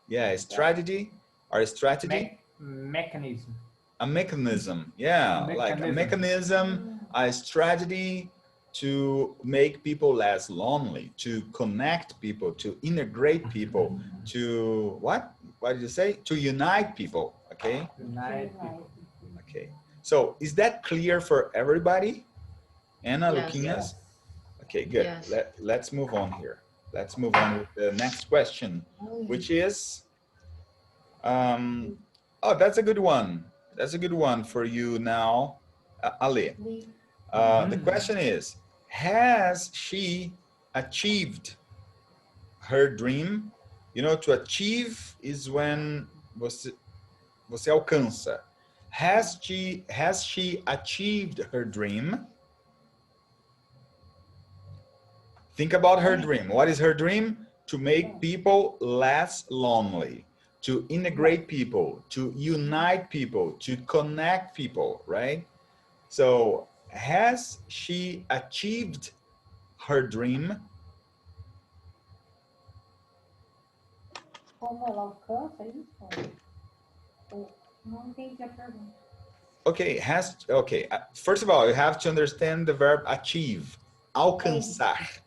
Yeah, a strategy or a strategy. Mechanism. A mechanism. Yeah, like a mechanism, a strategy to make people less lonely, to connect people, to integrate people, to what? What did you say? To unite people. Okay. Unite people. Okay. So is that clear for everybody? Anna, Luquinhas? Yes. Okay, good. Yes. Let's move on here. Let's move on with the next question, which is, oh, that's a good one. That's a good one for you now, Ali. The question is, has she achieved her dream? You know, to achieve is when você alcança. Has she achieved her dream? Think about her dream. What is her dream? To make people less lonely, to integrate people, to unite people, to connect people, right? So, has she achieved her dream? Como ela alcança isso? Não entendi a pergunta. Okay, first of all, you have to understand the verb achieve, alcançar.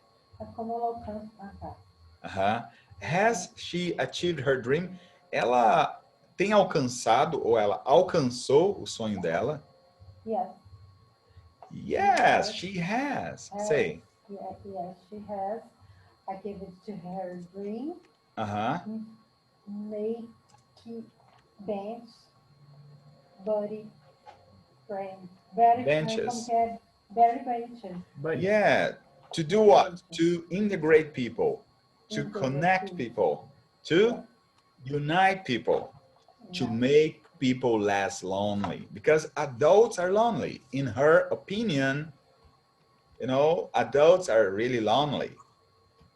Como ela alcança? Has she achieved her dream? Ela tem alcançado ou ela alcançou o sonho dela? Yes. Yes, she has. Say. Yes, she has. I gave it to her dream. Make bench body Friend. Very Benches. Very benches. Yeah. To do what? To integrate people, to connect people, to unite people, to make people less lonely. Because adults are lonely. In her opinion, you know, adults are really lonely.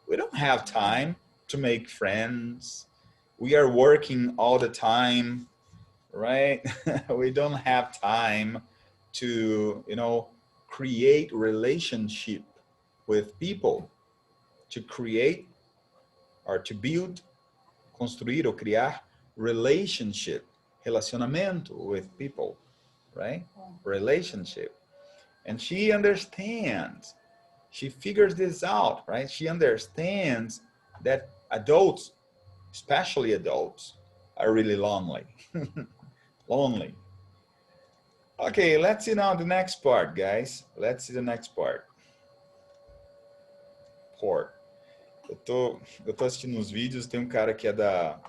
We don't have time to make friends. We are working all the time, right? We don't have time to, you know, create relationship with people, to create or to build, construir ou criar relationship, relacionamento with people, right? Relationship. And she understands, she figures this out, right? She understands that adults, especially adults, are really lonely. Lonely. Okay, let's see now the next part, guys. Let's see the next part. Port. Eu tô assistindo uns vídeos, tem um cara que é da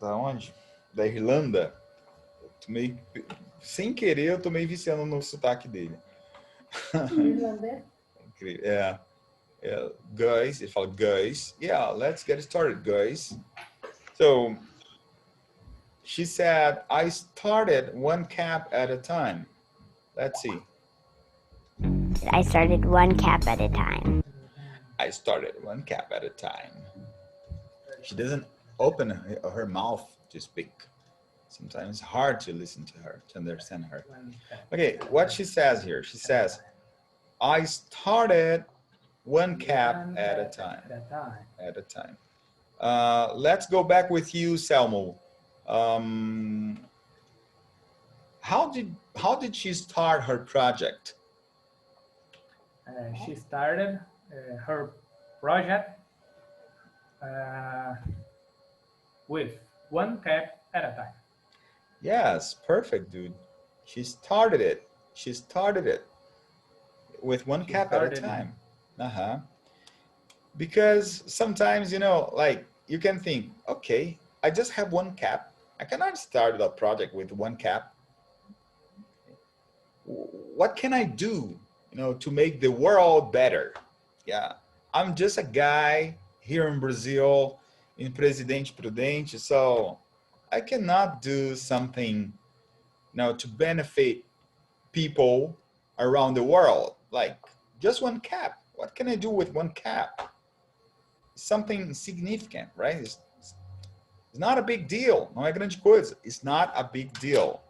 onde? Da Irlanda. Sem querer, eu tô meio viciando no sotaque dele. Irlandês? Guys, ele fala guys. Yeah, let's get started, guys. So, she said, I started one cap at a time. Let's see. I started one cap at a time. I started one cap at a time. She doesn't open her mouth to speak. Sometimes it's hard to listen to her, to understand her. Okay, what she says here, she says, I started one cap at a time. At a time. Let's go back with you, Selmo. How did she start her project? She started her project with one cap at a time. Yes, perfect, dude. She started it. She started it with one cap at a time. Because sometimes, you know, like you can think, okay, I just have one cap. I cannot start a project with one cap. What can I do, you know, to make the world better? Yeah, I'm just a guy here in Brazil, in Presidente Prudente, so I cannot do something, you know, to benefit people around the world. Like just one cap. What can I do with one cap? Something significant, right? It's not a big deal. Não é grande coisa. It's not a big deal.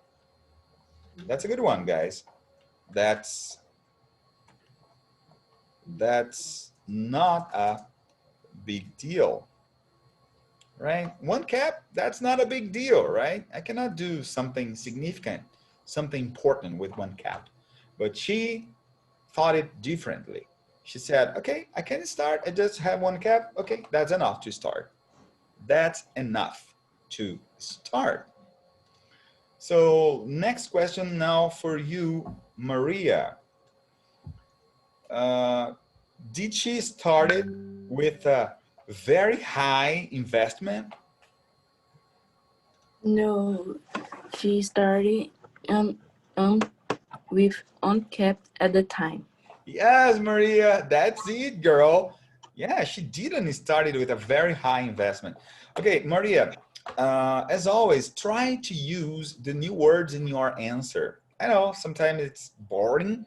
That's a good one, guys. That's not a big deal, right? One cap, that's not a big deal, right? I cannot do something significant, something important with one cap. But she thought it differently. She said, okay, I can start. I just have one cap. Okay, that's enough to start. That's enough to start. So next question now for you, Maria. Did she start it with a very high investment? No, she started with uncapped at the time. Yes, Maria, that's it, girl. Yeah, she didn't start it with a very high investment. Okay, Maria, as always, try to use the new words in your answer. I know sometimes it's boring,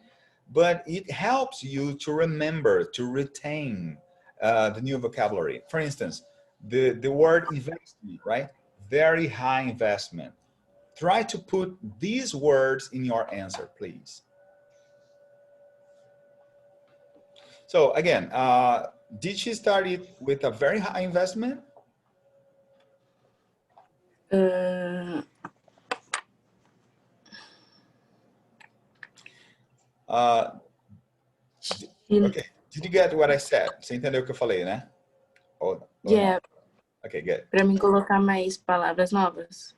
but it helps you to remember, to retain the new vocabulary. For instance, the word investment, right? Very high investment. Try to put these words in your answer, please. So again, did she start it with a very high investment? Okay, did you get what I said? Você entendeu o que eu falei, né? Yeah. Okay, good. Para mim colocar mais palavras novas.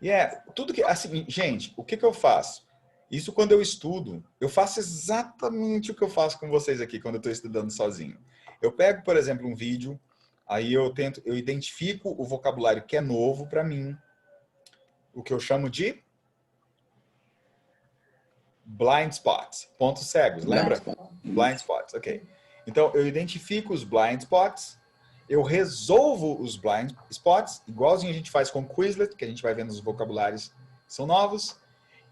Yeah, tudo que assim, gente, o que eu faço? Isso quando eu estudo, eu faço exatamente o que eu faço com vocês aqui quando eu estou estudando sozinho. Eu pego, por exemplo, um vídeo, aí eu identifico o vocabulário que é novo para mim, o que eu chamo de blind spots, pontos cegos, lembra? Blind spots, ok. Então, eu identifico os blind spots, eu resolvo os blind spots, igualzinho a gente faz com Quizlet, que a gente vai vendo os vocabulários que são novos,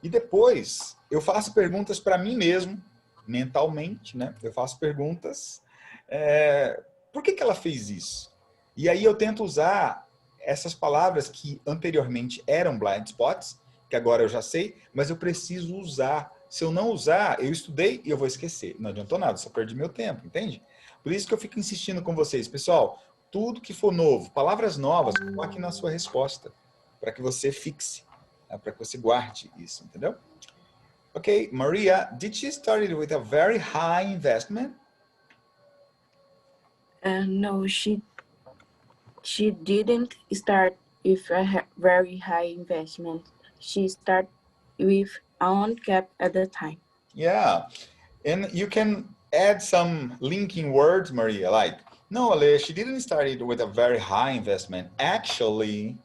e depois eu faço perguntas para mim mesmo, mentalmente, né? Eu faço perguntas, por que ela fez isso? E aí eu tento usar essas palavras que anteriormente eram blind spots, que agora eu já sei, mas eu preciso usar. Se eu não usar, eu estudei e eu vou esquecer. Não adiantou nada, só perdi meu tempo, entende? Por isso que eu fico insistindo com vocês. Pessoal, tudo que for novo, palavras novas, coloque na sua resposta, para que você fixe, para que você guarde isso, entendeu? Ok, Maria, did she start it with a very high investment? No, she didn't start with a very high investment. She started with own cap at the time. Yeah, and you can add some linking words, Maria, like, no, Ale, she didn't start it with a very high investment. Actually,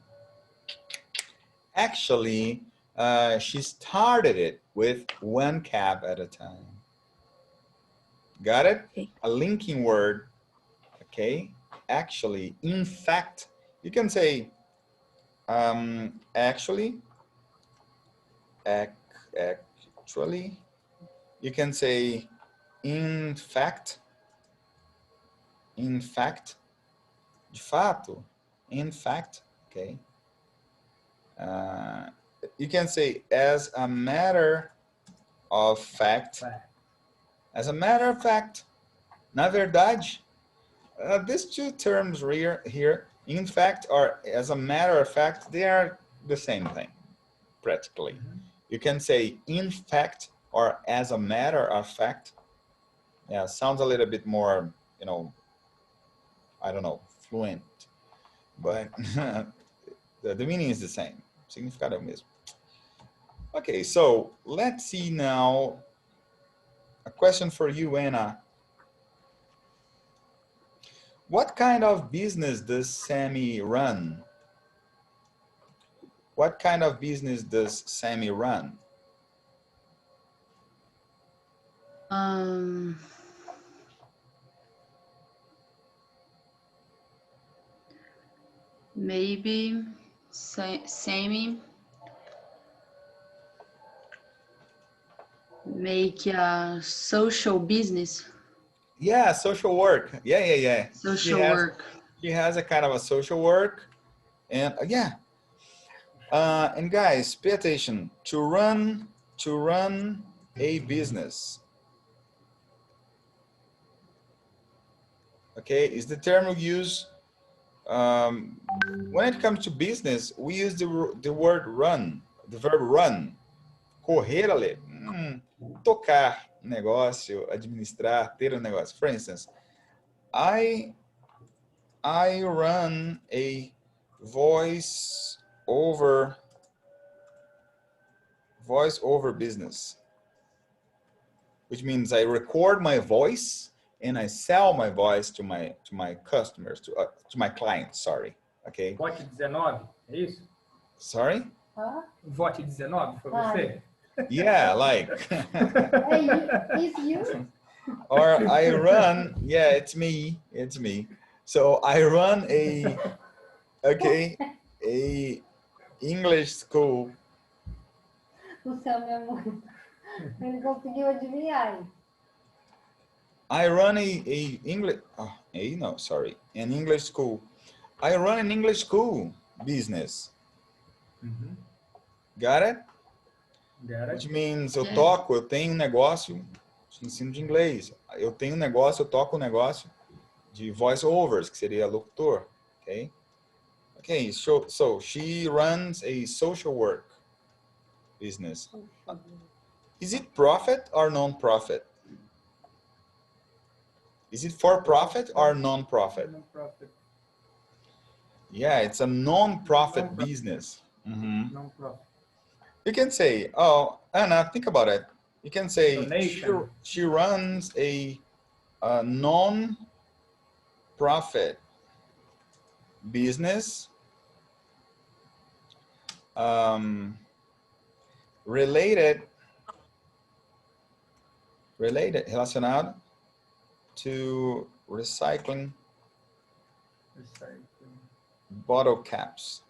she started it with one cap at a time. Got it? Okay. A linking word, okay? Actually, in fact, you can say, actually, you can say, in fact, de fato, in fact, okay? You can say, as a matter of fact. As a matter of fact, na verdade, these two terms here, in fact, or as a matter of fact, they are the same thing, practically. You can say, in fact, or as a matter of fact. Yeah, sounds a little bit more, you know, I don't know, fluent, but the meaning is the same. Significado é o mesmo. Okay, so let's see now a question for you, Anna. What kind of business does Sammy run? What kind of business does Sammy run? Maybe Sammy make a social business. Yeah, social work. Yeah. Social work. She has a kind of a social work, and yeah. And guys, pay attention. To run a business. Okay, is the term we use when it comes to business. We use the word run, the verb run. Correr, Ale. Tocar negócio, administrar, ter um negócio. For instance, I run a voice over business, which means I record my voice and I sell my voice to my customers, to my clients, sorry. Okay. Vote 19, é isso? Sorry? Vote 19 foi você? Yeah, like. It's you? Or I run, yeah, it's me. So I run a English school. O céu, meu amor. Ele conseguiu adivinhar. I run an English school. I run an English school business. Got it? Which means eu tenho um negócio de ensino de inglês. Eu tenho um negócio, eu toco um negócio de voice overs, que seria locutor, okay? Okay, so she runs a social work business. Is it profit or non-profit? Is it for profit or non-profit? Yeah, it's a non-profit business. Non-profit. You can say, oh, Anna, think about it. You can say she runs a non-profit business related Related, relacionado to recycling bottle caps.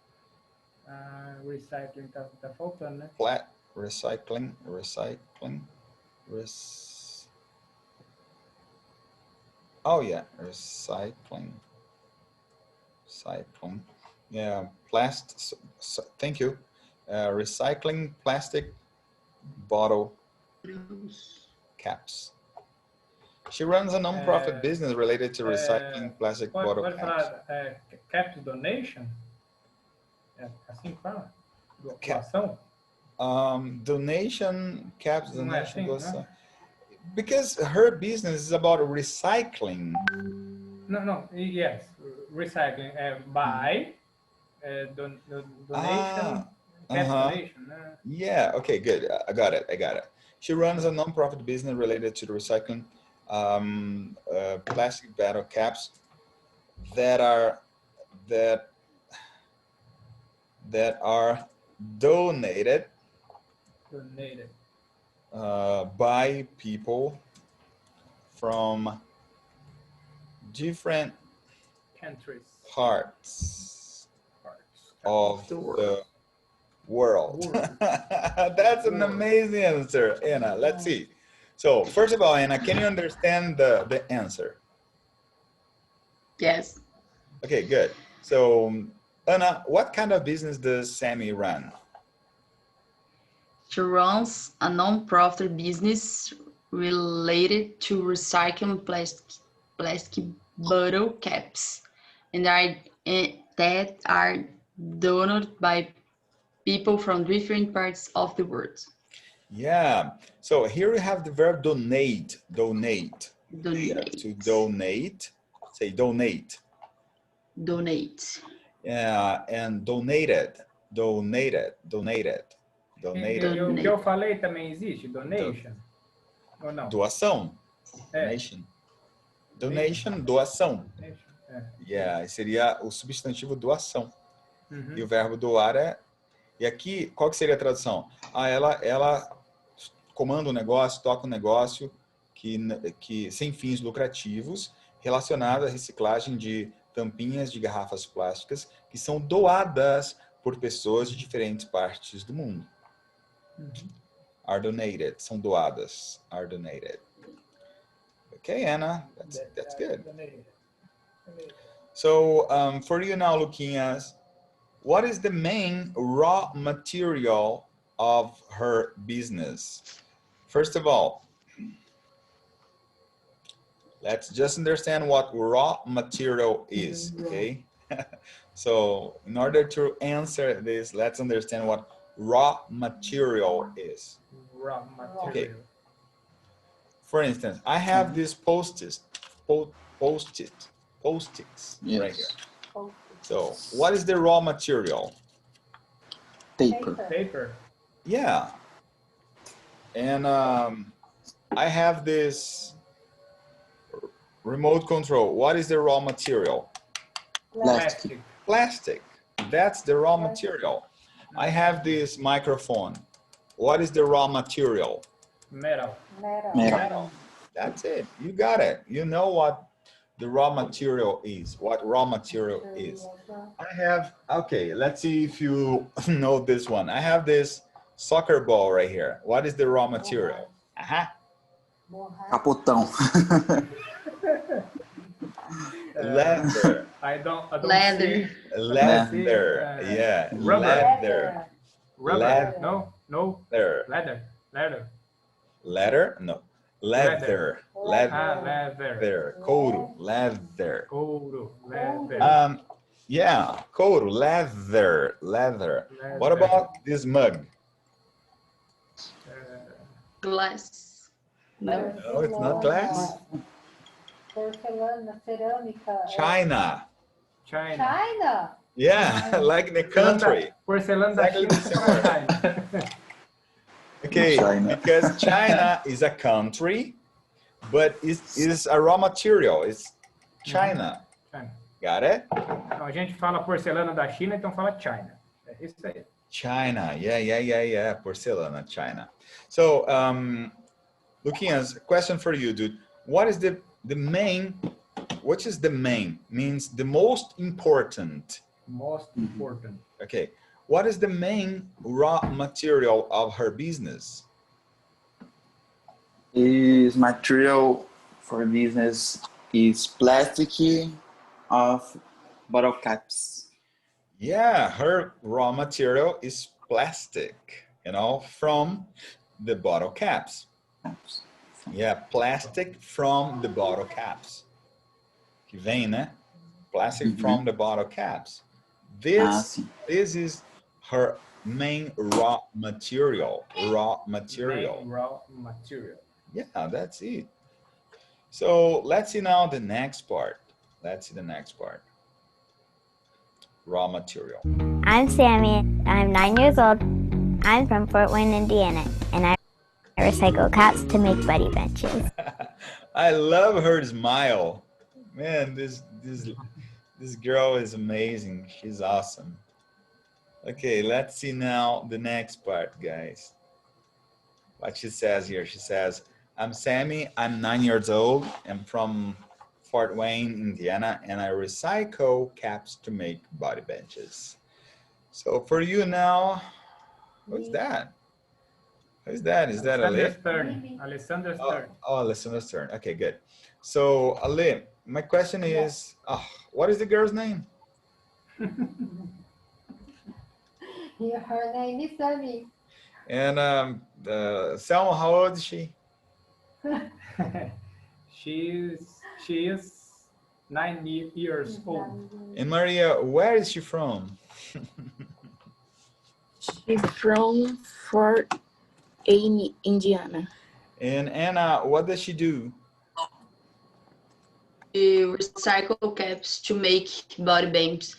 Recycling tá faltando, né? Flat recycling. Oh yeah, recycling. Yeah, thank you. Recycling plastic bottle caps. She runs a non-profit business related to recycling plastic bottle caps. Falar caps donation? É assim que fala? Doação? Donation, caps, donation, doação. Because her business is about recycling. No, yes, recycling. Buy, donation, caps donation. Yeah, okay, good. I got it. She runs a non-profit business related to the recycling plastic bottle caps that are donated by people from different countries, parts of the world. That's an amazing answer, Anna. Let's see. So first of all, Anna, can you understand the answer? Yes. Okay, good. So Anna, what kind of business does Sammy run? She runs a non-profit business related to recycling plastic bottle caps, and that are donated by people from different parts of the world. Yeah. So here we have the verb donate. Donate. Yeah, to donate. Say donate. Donate. Yeah, and donated. O que eu falei também existe? Donation? Ou não? Doação. Donation. Donation, doação. Yeah, seria o substantivo doação. E o verbo doar é... E aqui, qual que seria a tradução? Ela comanda um negócio, toca um negócio que sem fins lucrativos, relacionado à reciclagem de tampinhas de garrafas plásticas que são doadas por pessoas de diferentes partes do mundo. Are donated, são doadas. Are donated. Okay, Anna, that's good. So, for you now, Luquinhas, what is the main raw material of her business? First of all, let's just understand what raw material is, okay? So in order to answer this, let's understand what raw material is. Raw material. Okay. For instance, I have these post-its right here. So what is the raw material? Paper. Yeah. And I have this remote control. What is the raw material? Plastic. That's the raw material. I have this microphone. What is the raw material? Metal. That's it. You got it. You know what the raw material is. What raw material is. I have, okay, let's see if you know this one. I have this soccer ball right here. What is the raw material? Capotão. Leather. I don't Leather. see. Leather. Yeah. Rubber. Leather. No. Leather. Leather. No. Leather. Leather. Couro. Leather. Yeah. Couro. Leather. What about this mug? Glass. No. No, it's not glass. Porcelana, cerâmica. China. Yeah, like the country. Porcelana da China. Okay, because China is a country, but it is a raw material. It's China. Got it? Então, a gente fala porcelana da China, então fala China. É isso aí. China, yeah. Porcelana, China. So, Luquinhas, question for you, dude. What is the main, which is the main? Means the most important. Most important. Okay. What is the main raw material of her business? Is material for business is plastic of bottle caps. Yeah, her raw material is plastic, you know, from the bottle caps. Yeah, plastic from the bottle caps. Que vem, né? Plastic from the bottle caps. This is her main raw material. Raw material. Main raw material. Yeah, that's it. So let's see now the next part. Let's see the next part. Raw material. I'm Sammy. I'm 9 years old. I'm from Fort Wayne, Indiana, and I recycle caps to make buddy benches. I love her smile. Man, this girl is amazing. She's awesome. Okay, let's see now the next part, guys. What she says here. She says, I'm Sammy. I'm 9 years old. I'm from Fort Wayne, Indiana, and I recycle caps to make body benches. So for you now, who's that? Who's that? Is that Ale? Alessandra's turn. Oh, Alessandra's turn. Okay, good. So Ale, my question is, what is the girl's name? Her name is Sammy. And Selma, how old is she? She is 9 years old. And Maria, where is she from? She's from Fort Wayne, Indiana. And Anna, what does she do? She recycle caps to make body benches.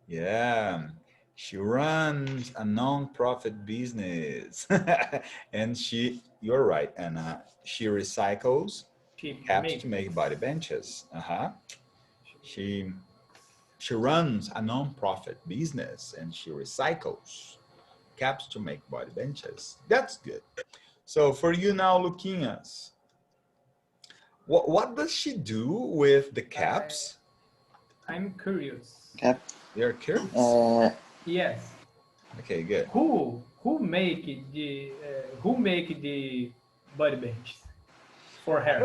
Yeah, she runs a non-profit business. And you're right, Anna, she recycles caps to make body benches. She runs a non-profit business and she recycles caps to make body benches. That's good. So for you now, Luquinhas, what does she do with the caps? I'm curious. Cap. You're curious? Yes. Okay, good. Who make the body benches for her?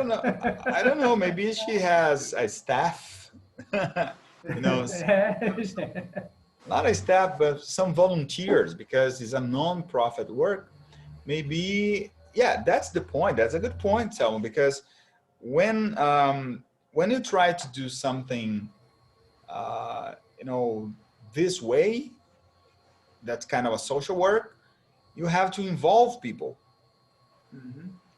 I don't know. Maybe she has a staff. You know, not a staff, but some volunteers, because it's a non-profit work. Maybe, yeah, that's the point. That's a good point, Selma, because when you try to do something, you know, this way, that's kind of a social work, you have to involve people.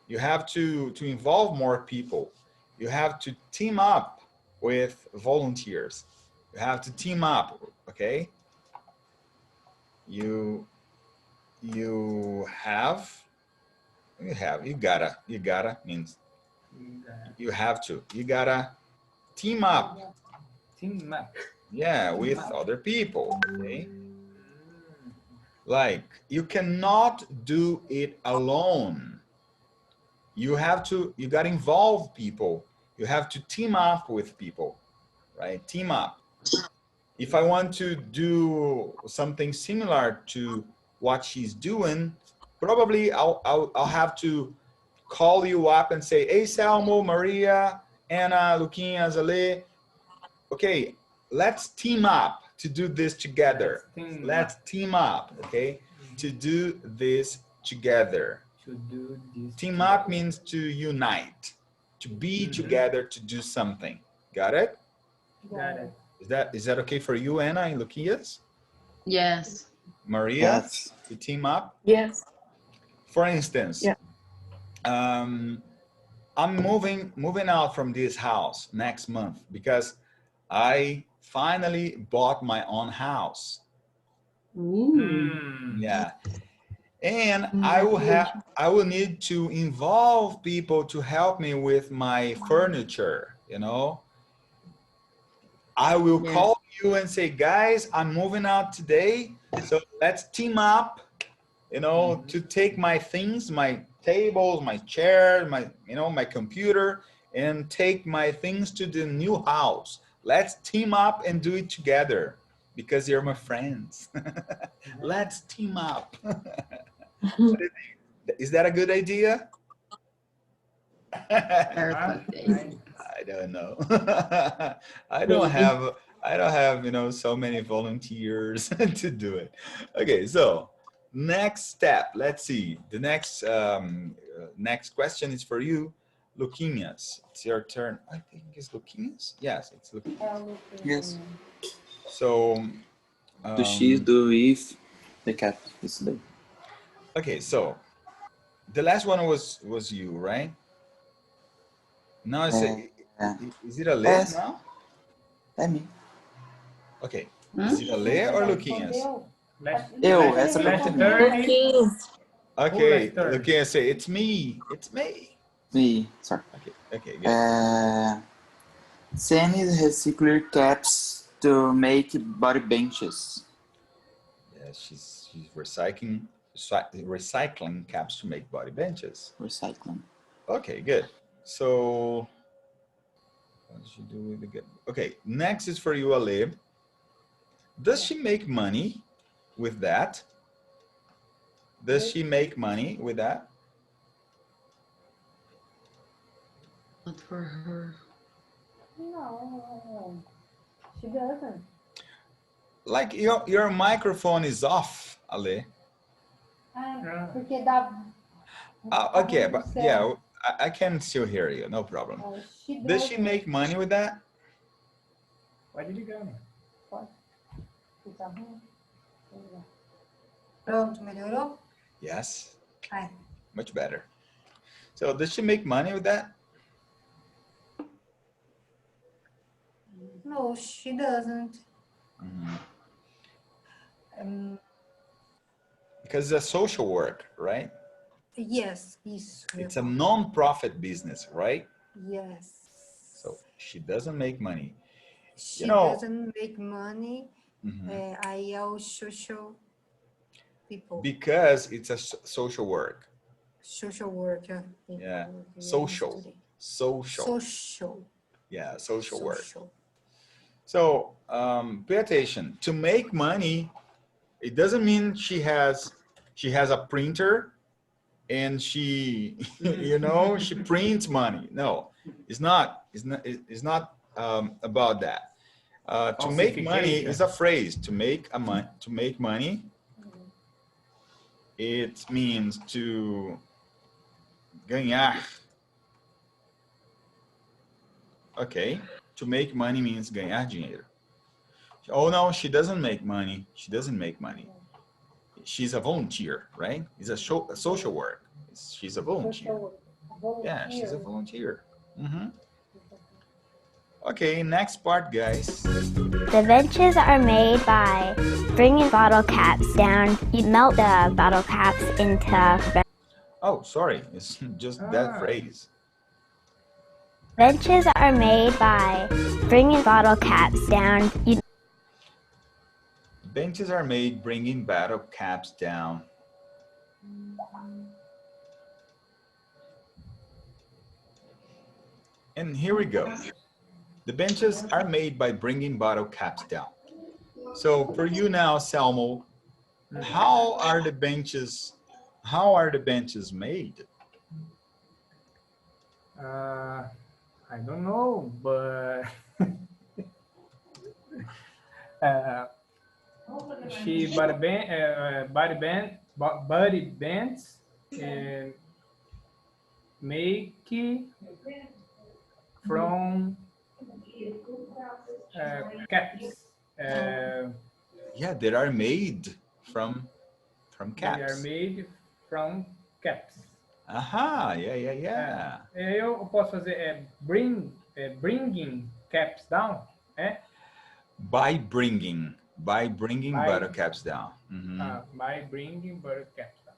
You have to involve more people. You have to team up with volunteers. You have to team up, okay? You gotta means you have to. You gotta team up. Team up. Yeah, with other people, okay? Like, you cannot do it alone. You gotta involve people. You have to team up with people, right? Team up. If I want to do something similar to what she's doing, probably I'll have to call you up and say, hey, Selmo, Maria, Anna, Luquinhas, Ale, okay, let's team up to do this together. Let's team up, okay, to do this together. Team up means to unite, to be together to do something. Got it? Got it. Is that okay for you, Anna and Luquinhas? Yes. Maria, Yes. to team up? Yes. For instance, Yeah. I'm moving out from this house next month because I finally bought my own house. Yeah. And I will need to involve people to help me with my furniture, you know. I will call you and say, guys, I'm moving out today, so let's team up, you know, to take my things, my tables, my chair, my computer, and take my things to the new house. Let's team up and do it together because you're my friends. Let's team up. What do you think? Is that a good idea? I don't know. I don't have so many volunteers to do it. Okay, so next step. Let's see. The next question is for you, Luquinhas. It's your turn. I think it's Luquinhas. Yes, it's Luquinhas. Yes. So. Do she do with the cat yesterday? Okay, so the last one was you, right? Now I say, is it Ale now? É me. Okay. Is it Ale or Luquinhas? Eu, essa pergunta é minha. Okay, Luquinhas say, it's me. It's me. Me, sorry. Okay, good. Sammy recycler caps to make body benches. Yeah, she's recycling caps to make body benches. Recycling. Okay, good. So what does she do with the good? Okay, next is for you, Ale. Does she make money with that? Does she make money with that? Not for her. No, she doesn't. Like your microphone is off, Ale. Porque dá. Okay, but yeah, I can still hear you. No problem. Does she make money with that? Pode ligar, né? Pode. Pronto, melhorou? Yes. Hi. Much better. So does she make money with that? No, she doesn't. Because it's a social work, right? Yes, isso. It's a non-profit business, right? Yes. So she doesn't make money. She doesn't make money. Aí é o social people. Because it's a social work. Social worker. Yeah. Social. Yeah, social work. So pay attention. To make money, it doesn't mean she has a printer and she she prints money. No, it's not about that. To make money is a phrase. To make money, it means to ganhar. Okay, to make money means ganhar dinheiro. Oh no, she doesn't make money. She doesn't make money. She's a volunteer, right? It's a social work. She's a volunteer. Yeah, she's a volunteer. Okay, next part, guys. The benches are made by bringing bottle caps down. You melt the bottle caps into... Oh, sorry. It's just that phrase. Benches are made by bringing bottle caps down. Benches are made bringing bottle caps down. And here we go. The benches are made by bringing bottle caps down. So for you now, Selmo, how are the benches made? I don't know, but she body bands and make from caps. Yeah, they are made from caps. They are made from caps. Aha, yeah. Eu posso fazer bringing caps down, By bringing bottle caps down. By bringing bottle caps down.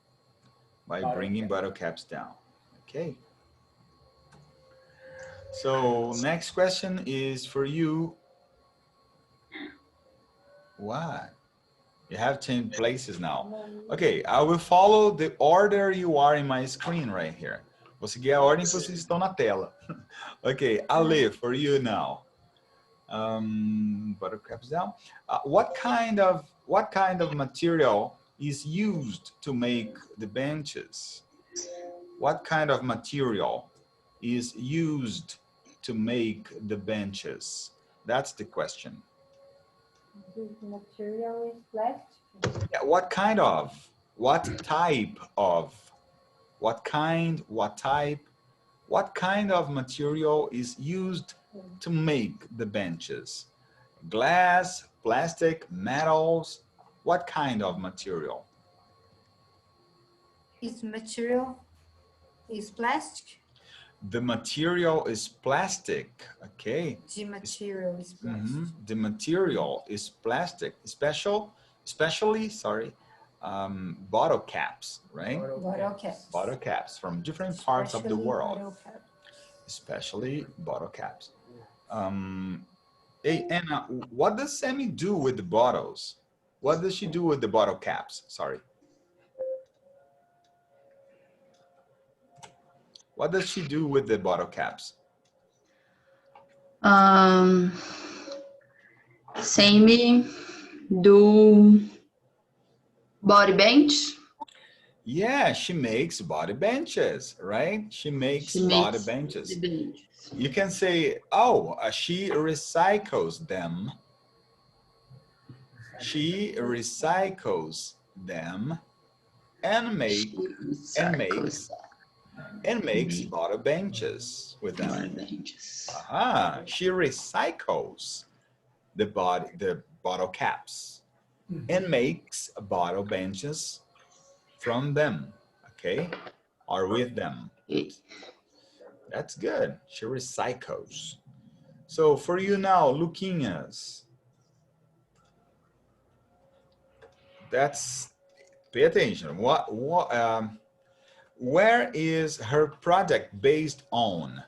By bringing bottle caps down. Okay. So next question is for you. What? You have changed places now. Okay, I will follow the order you are in my screen right here. Vou seguir a ordem que vocês estão na tela. Okay, Ale, for you now. Buttercreams down. What kind of material is used to make the benches? What kind of material is used to make the benches? That's the question. The material is plastic. Yeah, what kind of? What type of? What kind? What type? What kind of material is used to make the benches? Glass, plastic, metals? What kind of material? Its material is plastic? The material is plastic, okay? The material is plastic. The material is plastic, especially, bottle caps, right? Bottle caps. Bottle caps from different parts of the world. Especially bottle caps. Hey, Anna, what does Sammy do with the bottles? What does she do with the bottle caps? Sorry. What does she do with the bottle caps? Sammy do body bench. Yeah, she makes body benches, right? She makes body benches. You can say, oh, she recycles them. She recycles them and makes bottle benches with them. She recycles the bottle caps and makes bottle benches from them, okay, or with them. That's good. She recycles. So for you now, Luquinhas, pay attention. Where is her project based on?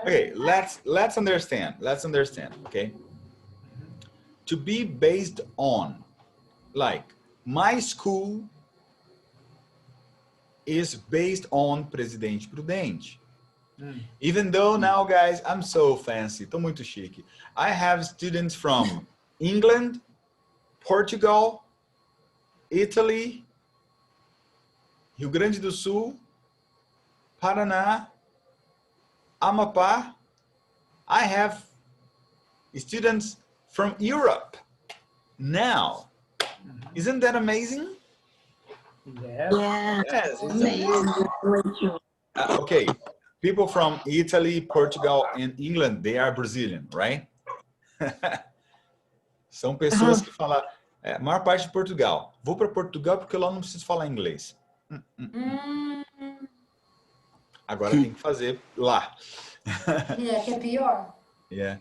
Okay, let's understand. Okay, to be based on, like my school is based on Presidente Prudente. Even though now, guys, I'm so fancy, tô muito chique. I have students from England, Portugal, Italy, Rio Grande do Sul, Paraná, Amapá. I have students from Europe now. Isn't that amazing? Yeah. Yes, it's amazing. Okay, people from Italy, Portugal, and England, they are Brazilian, right? São pessoas que falam, a maior parte de Portugal. Vou para Portugal porque lá não preciso falar inglês. Agora tem que fazer lá. Que é pior. Yeah.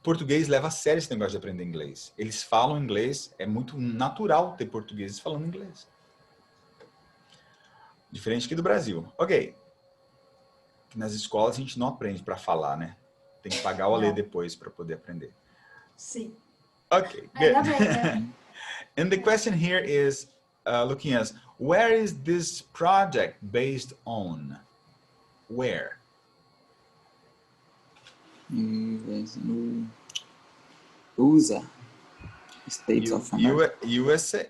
Português leva a sério esse negócio de aprender inglês. Eles falam inglês, é muito natural ter portugueses falando inglês. Diferente aqui do Brasil. Ok. Nas escolas a gente não aprende para falar, né? Tem que pagar o ler depois para poder aprender. Sim. Okay, good. And the question here is, looking at, where is this project based on? Where? USA. States of America. USA.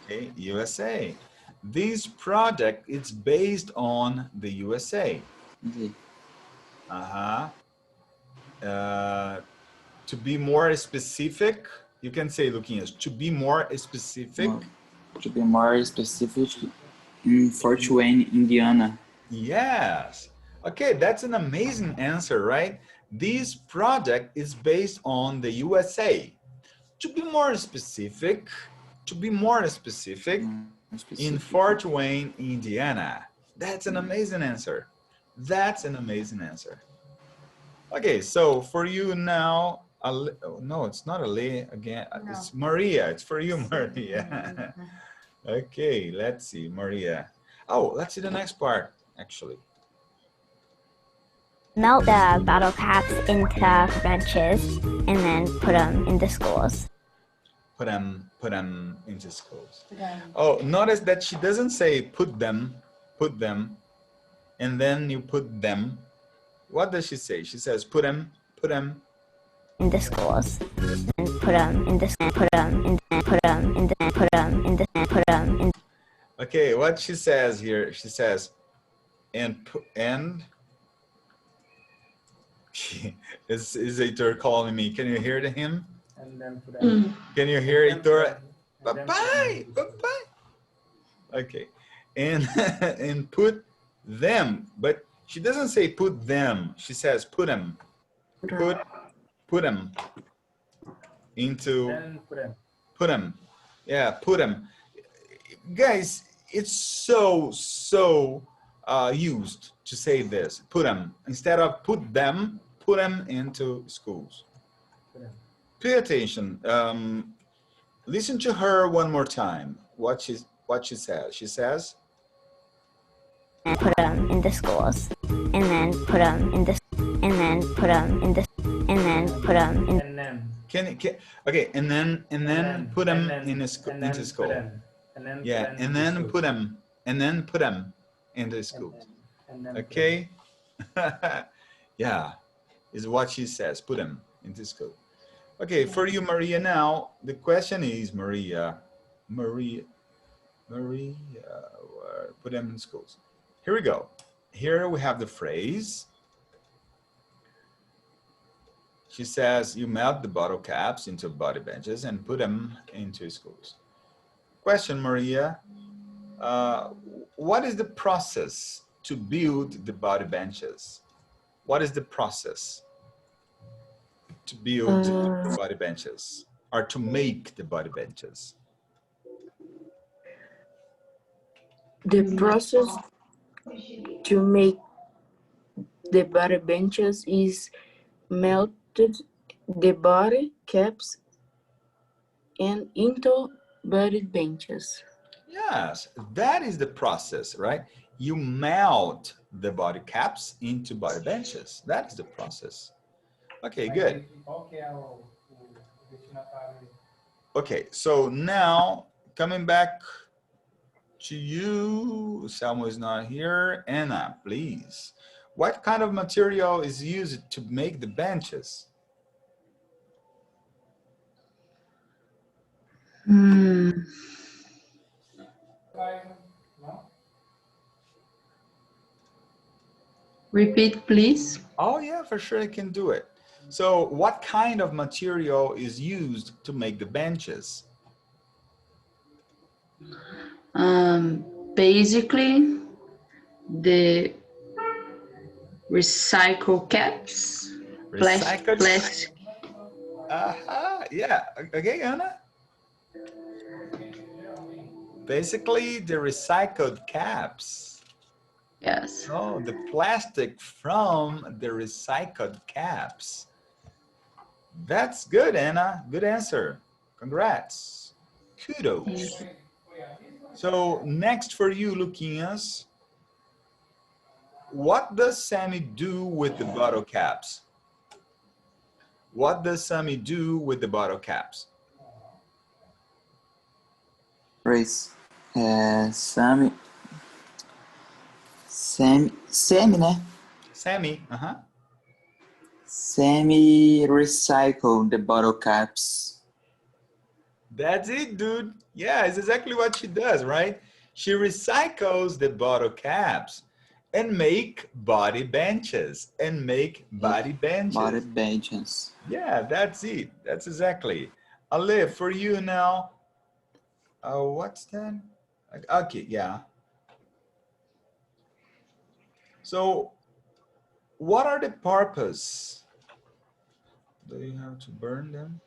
Okay, USA. This project is based on the USA. To be more specific, you can say, Luquinhas, to be more specific. To be more specific, in Fort Wayne, Indiana. Yes. Okay, that's an amazing answer, right? This project is based on the USA. To be more specific, in Fort Wayne, Indiana. That's an amazing answer. That's an amazing answer. Okay, so for you now, no, it's not Ale again. No. It's Maria. It's for you, Maria. Okay, let's see, Maria. Oh, let's see the next part, actually. Melt the bottle caps into benches and then put them into schools. Put them into schools. Oh, notice that she doesn't say put them, and then you put them. What does she say? She says put them into schools and put them in. Okay, what she says here? She says, and is Heitor calling me? Can you hear him? And then put them. Can you hear Heitor? Bye-bye. Okay, and and put them, but she doesn't say put them. She says put them. Put them into. Put them. Yeah, put them. Guys, it's so used to say this. Put them instead of put them. Put them into schools. Pay attention. Listen to her one more time. What she says. She says, and put them into schools, and then put them into, and then put them into, and then put them in. And then. Okay, and then put them into school. Yeah, and then put them into school. Okay. Yeah, is what she says. Put them into school. Okay, for you, Maria. Now the question is, Maria, put them in schools. Here we go. Here we have the phrase. She says, you melt the bottle caps into body benches and put them into schools. Question, Maria. What is the process to build the body benches? What is the process to build the body benches or to make the body benches? The process to make the body benches is melted the body caps and into body benches. Yes, that is the process, right? You melt the body caps into body benches. That is the process. Okay, good. Okay, so now coming back to you, Selma is not here. Anna, please. What kind of material is used to make the benches? Repeat, please. Oh yeah, for sure I can do it. So what kind of material is used to make the benches? Basically, the recycle caps. Recycled? Plastic. Yeah. Okay, Anna. Basically, the recycled caps. Yes. Oh, the plastic from the recycled caps. That's good, Anna. Good answer. Congrats. Kudos. So next for you, Luquinhas. What does Sammy do with the bottle caps? What does Sammy do with the bottle caps? Race. Sammy, né? Sammy, Sammy recycled the bottle caps. That's it, dude. Yeah, it's exactly what she does, right? She recycles the bottle caps and make body benches. Body benches. Yeah, that's it. That's exactly. Ale, for you now. What's that? Okay, yeah. So, what are the purpose? Do you have to burn them?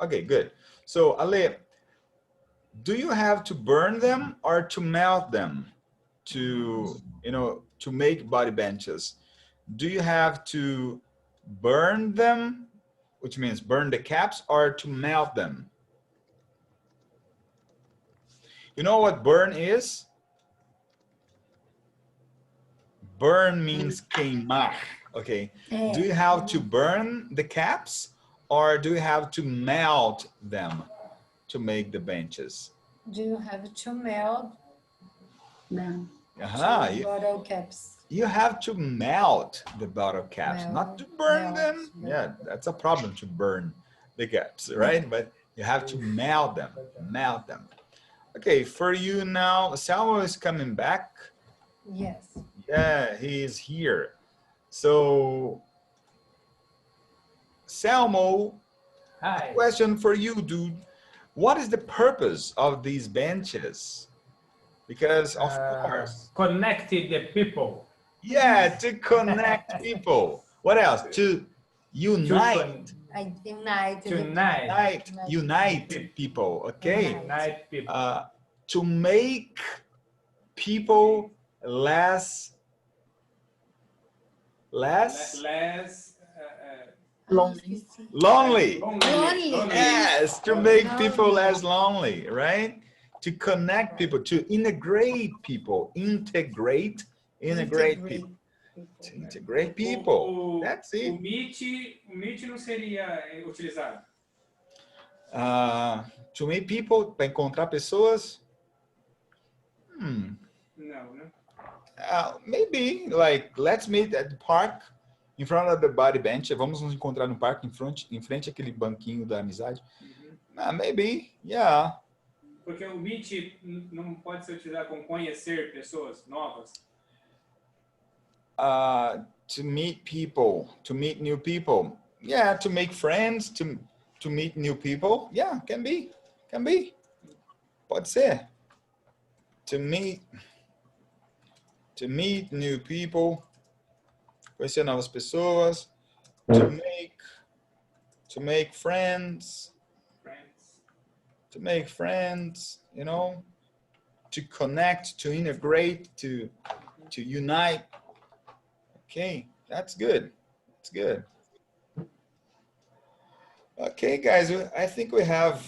Okay, good. So, Ale, do you have to burn them or to melt them to, to make body benches? Do you have to burn them, which means burn the caps, or to melt them? You know what burn is? Burn means queimar, Okay. Do you have to burn the caps or do you have to melt them to make the benches? Do you have to melt them? bottle caps? You have to melt the bottle caps, not to burn them. Yeah, that's a problem to burn the caps, right? But you have to melt them, Okay, for you now, Samuel is coming back. Yes. Yeah, he is here. So, Samuel, Hi. a question for you, dude. What is the purpose of these benches? Because of course, connected the people. Yeah, to connect people. What else? To unite. Unite people. Okay. Unite people. To make people less Lonely. lonely. Lonely. Yes, to make people less lonely, right? To connect people, to integrate people, integrate people. To integrate people. That's it. O Meet não seria utilizado. To meet people, para encontrar pessoas. Não, né? Maybe, like, let's meet at the park, in front of the body bench. Vamos nos encontrar no parque, em frente àquele banquinho da amizade. Maybe, yeah. Porque o Meet não pode ser utilizado com conhecer pessoas novas. To meet people, to meet new people. Yeah, to make friends, to meet new people. Yeah, can be. Pode ser. To meet new people. Conhecer novas pessoas. To make friends. To make friends, you know. To connect, to integrate, to unite. Okay, that's good. That's good. Okay, guys, I think we have,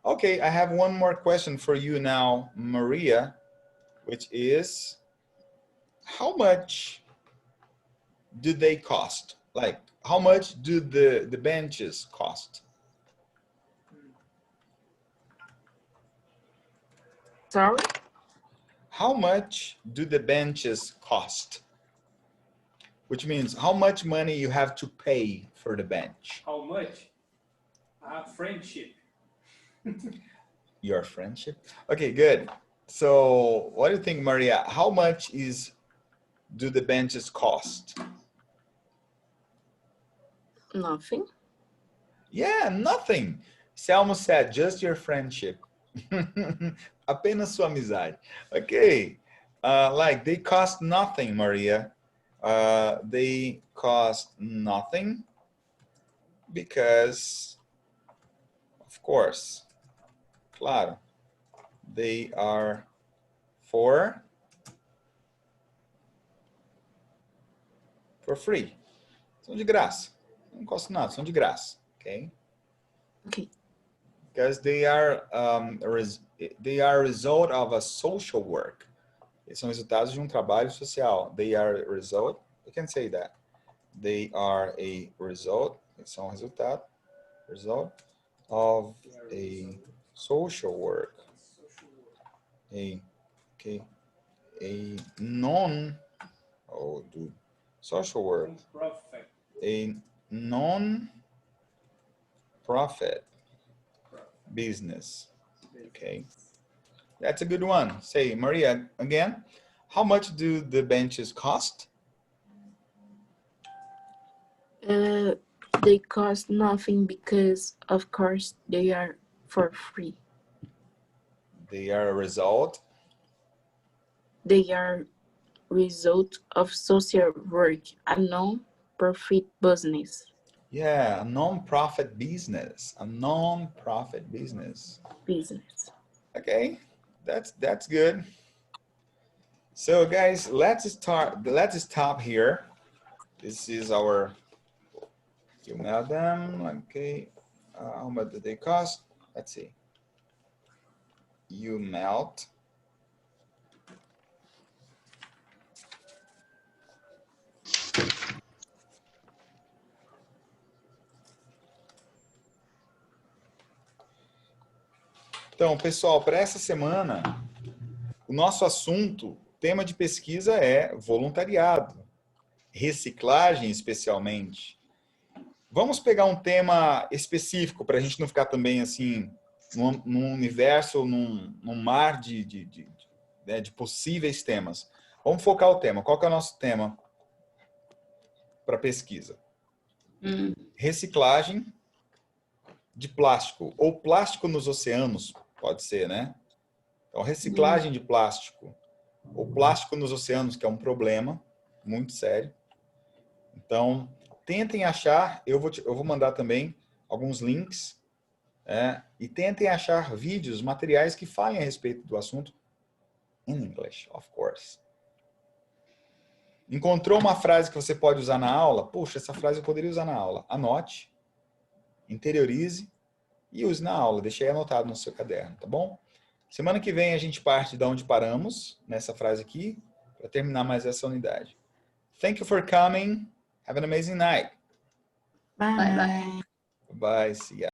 okay, I have one more question for you now, Maria, which is, how much do they cost? Like, how much do the benches cost? Sorry? How much do the benches cost? Which means how much money you have to pay for the bench. How much? Friendship. Your friendship? Okay, good. So what do you think, Maria? How much do the benches cost? Nothing. Yeah, nothing. Selma said, just your friendship. Apenas sua amizade. Okay. Like they cost nothing, Maria. They cost nothing because, of course, claro, they are for free. São de graça. Não custam nada, são de graça. Okay? Okay. Because they are a result of a social work. Eles são resultados de trabalho social. They are a result. You can say that. They are a result. Eles são result of a social work. A social work. A non-profit business. Okay. That's a good one. Say, Maria, again, how much do the benches cost? They cost nothing because, of course, they are for free. They are a result? They are result of social work, a non-profit business. Yeah, a non-profit business. A non-profit business. Okay, that's good. So guys, let's stop here. This is our, you melt them, okay. How much do they cost? Let's see. You melt. Então, pessoal, para essa semana, o nosso assunto, tema de pesquisa é voluntariado, reciclagem especialmente. Vamos pegar um tema específico para a gente não ficar também assim num universo, num mar de possíveis temas. Vamos focar o tema. Qual que é o nosso tema para pesquisa? Reciclagem de plástico, ou plástico nos oceanos, pode ser, né? Então, reciclagem de plástico, ou plástico nos oceanos, que é um problema muito sério. Então, tentem achar, eu vou mandar também alguns links, e tentem achar vídeos, materiais que falem a respeito do assunto, in English, of course. Encontrou uma frase que você pode usar na aula? Puxa, essa frase eu poderia usar na aula. Anote, interiorize e use na aula. Deixe aí anotado no seu caderno, tá bom? Semana que vem a gente parte de onde paramos, nessa frase aqui, para terminar mais essa unidade. Thank you for coming. Have an amazing night. Bye. Bye. See ya.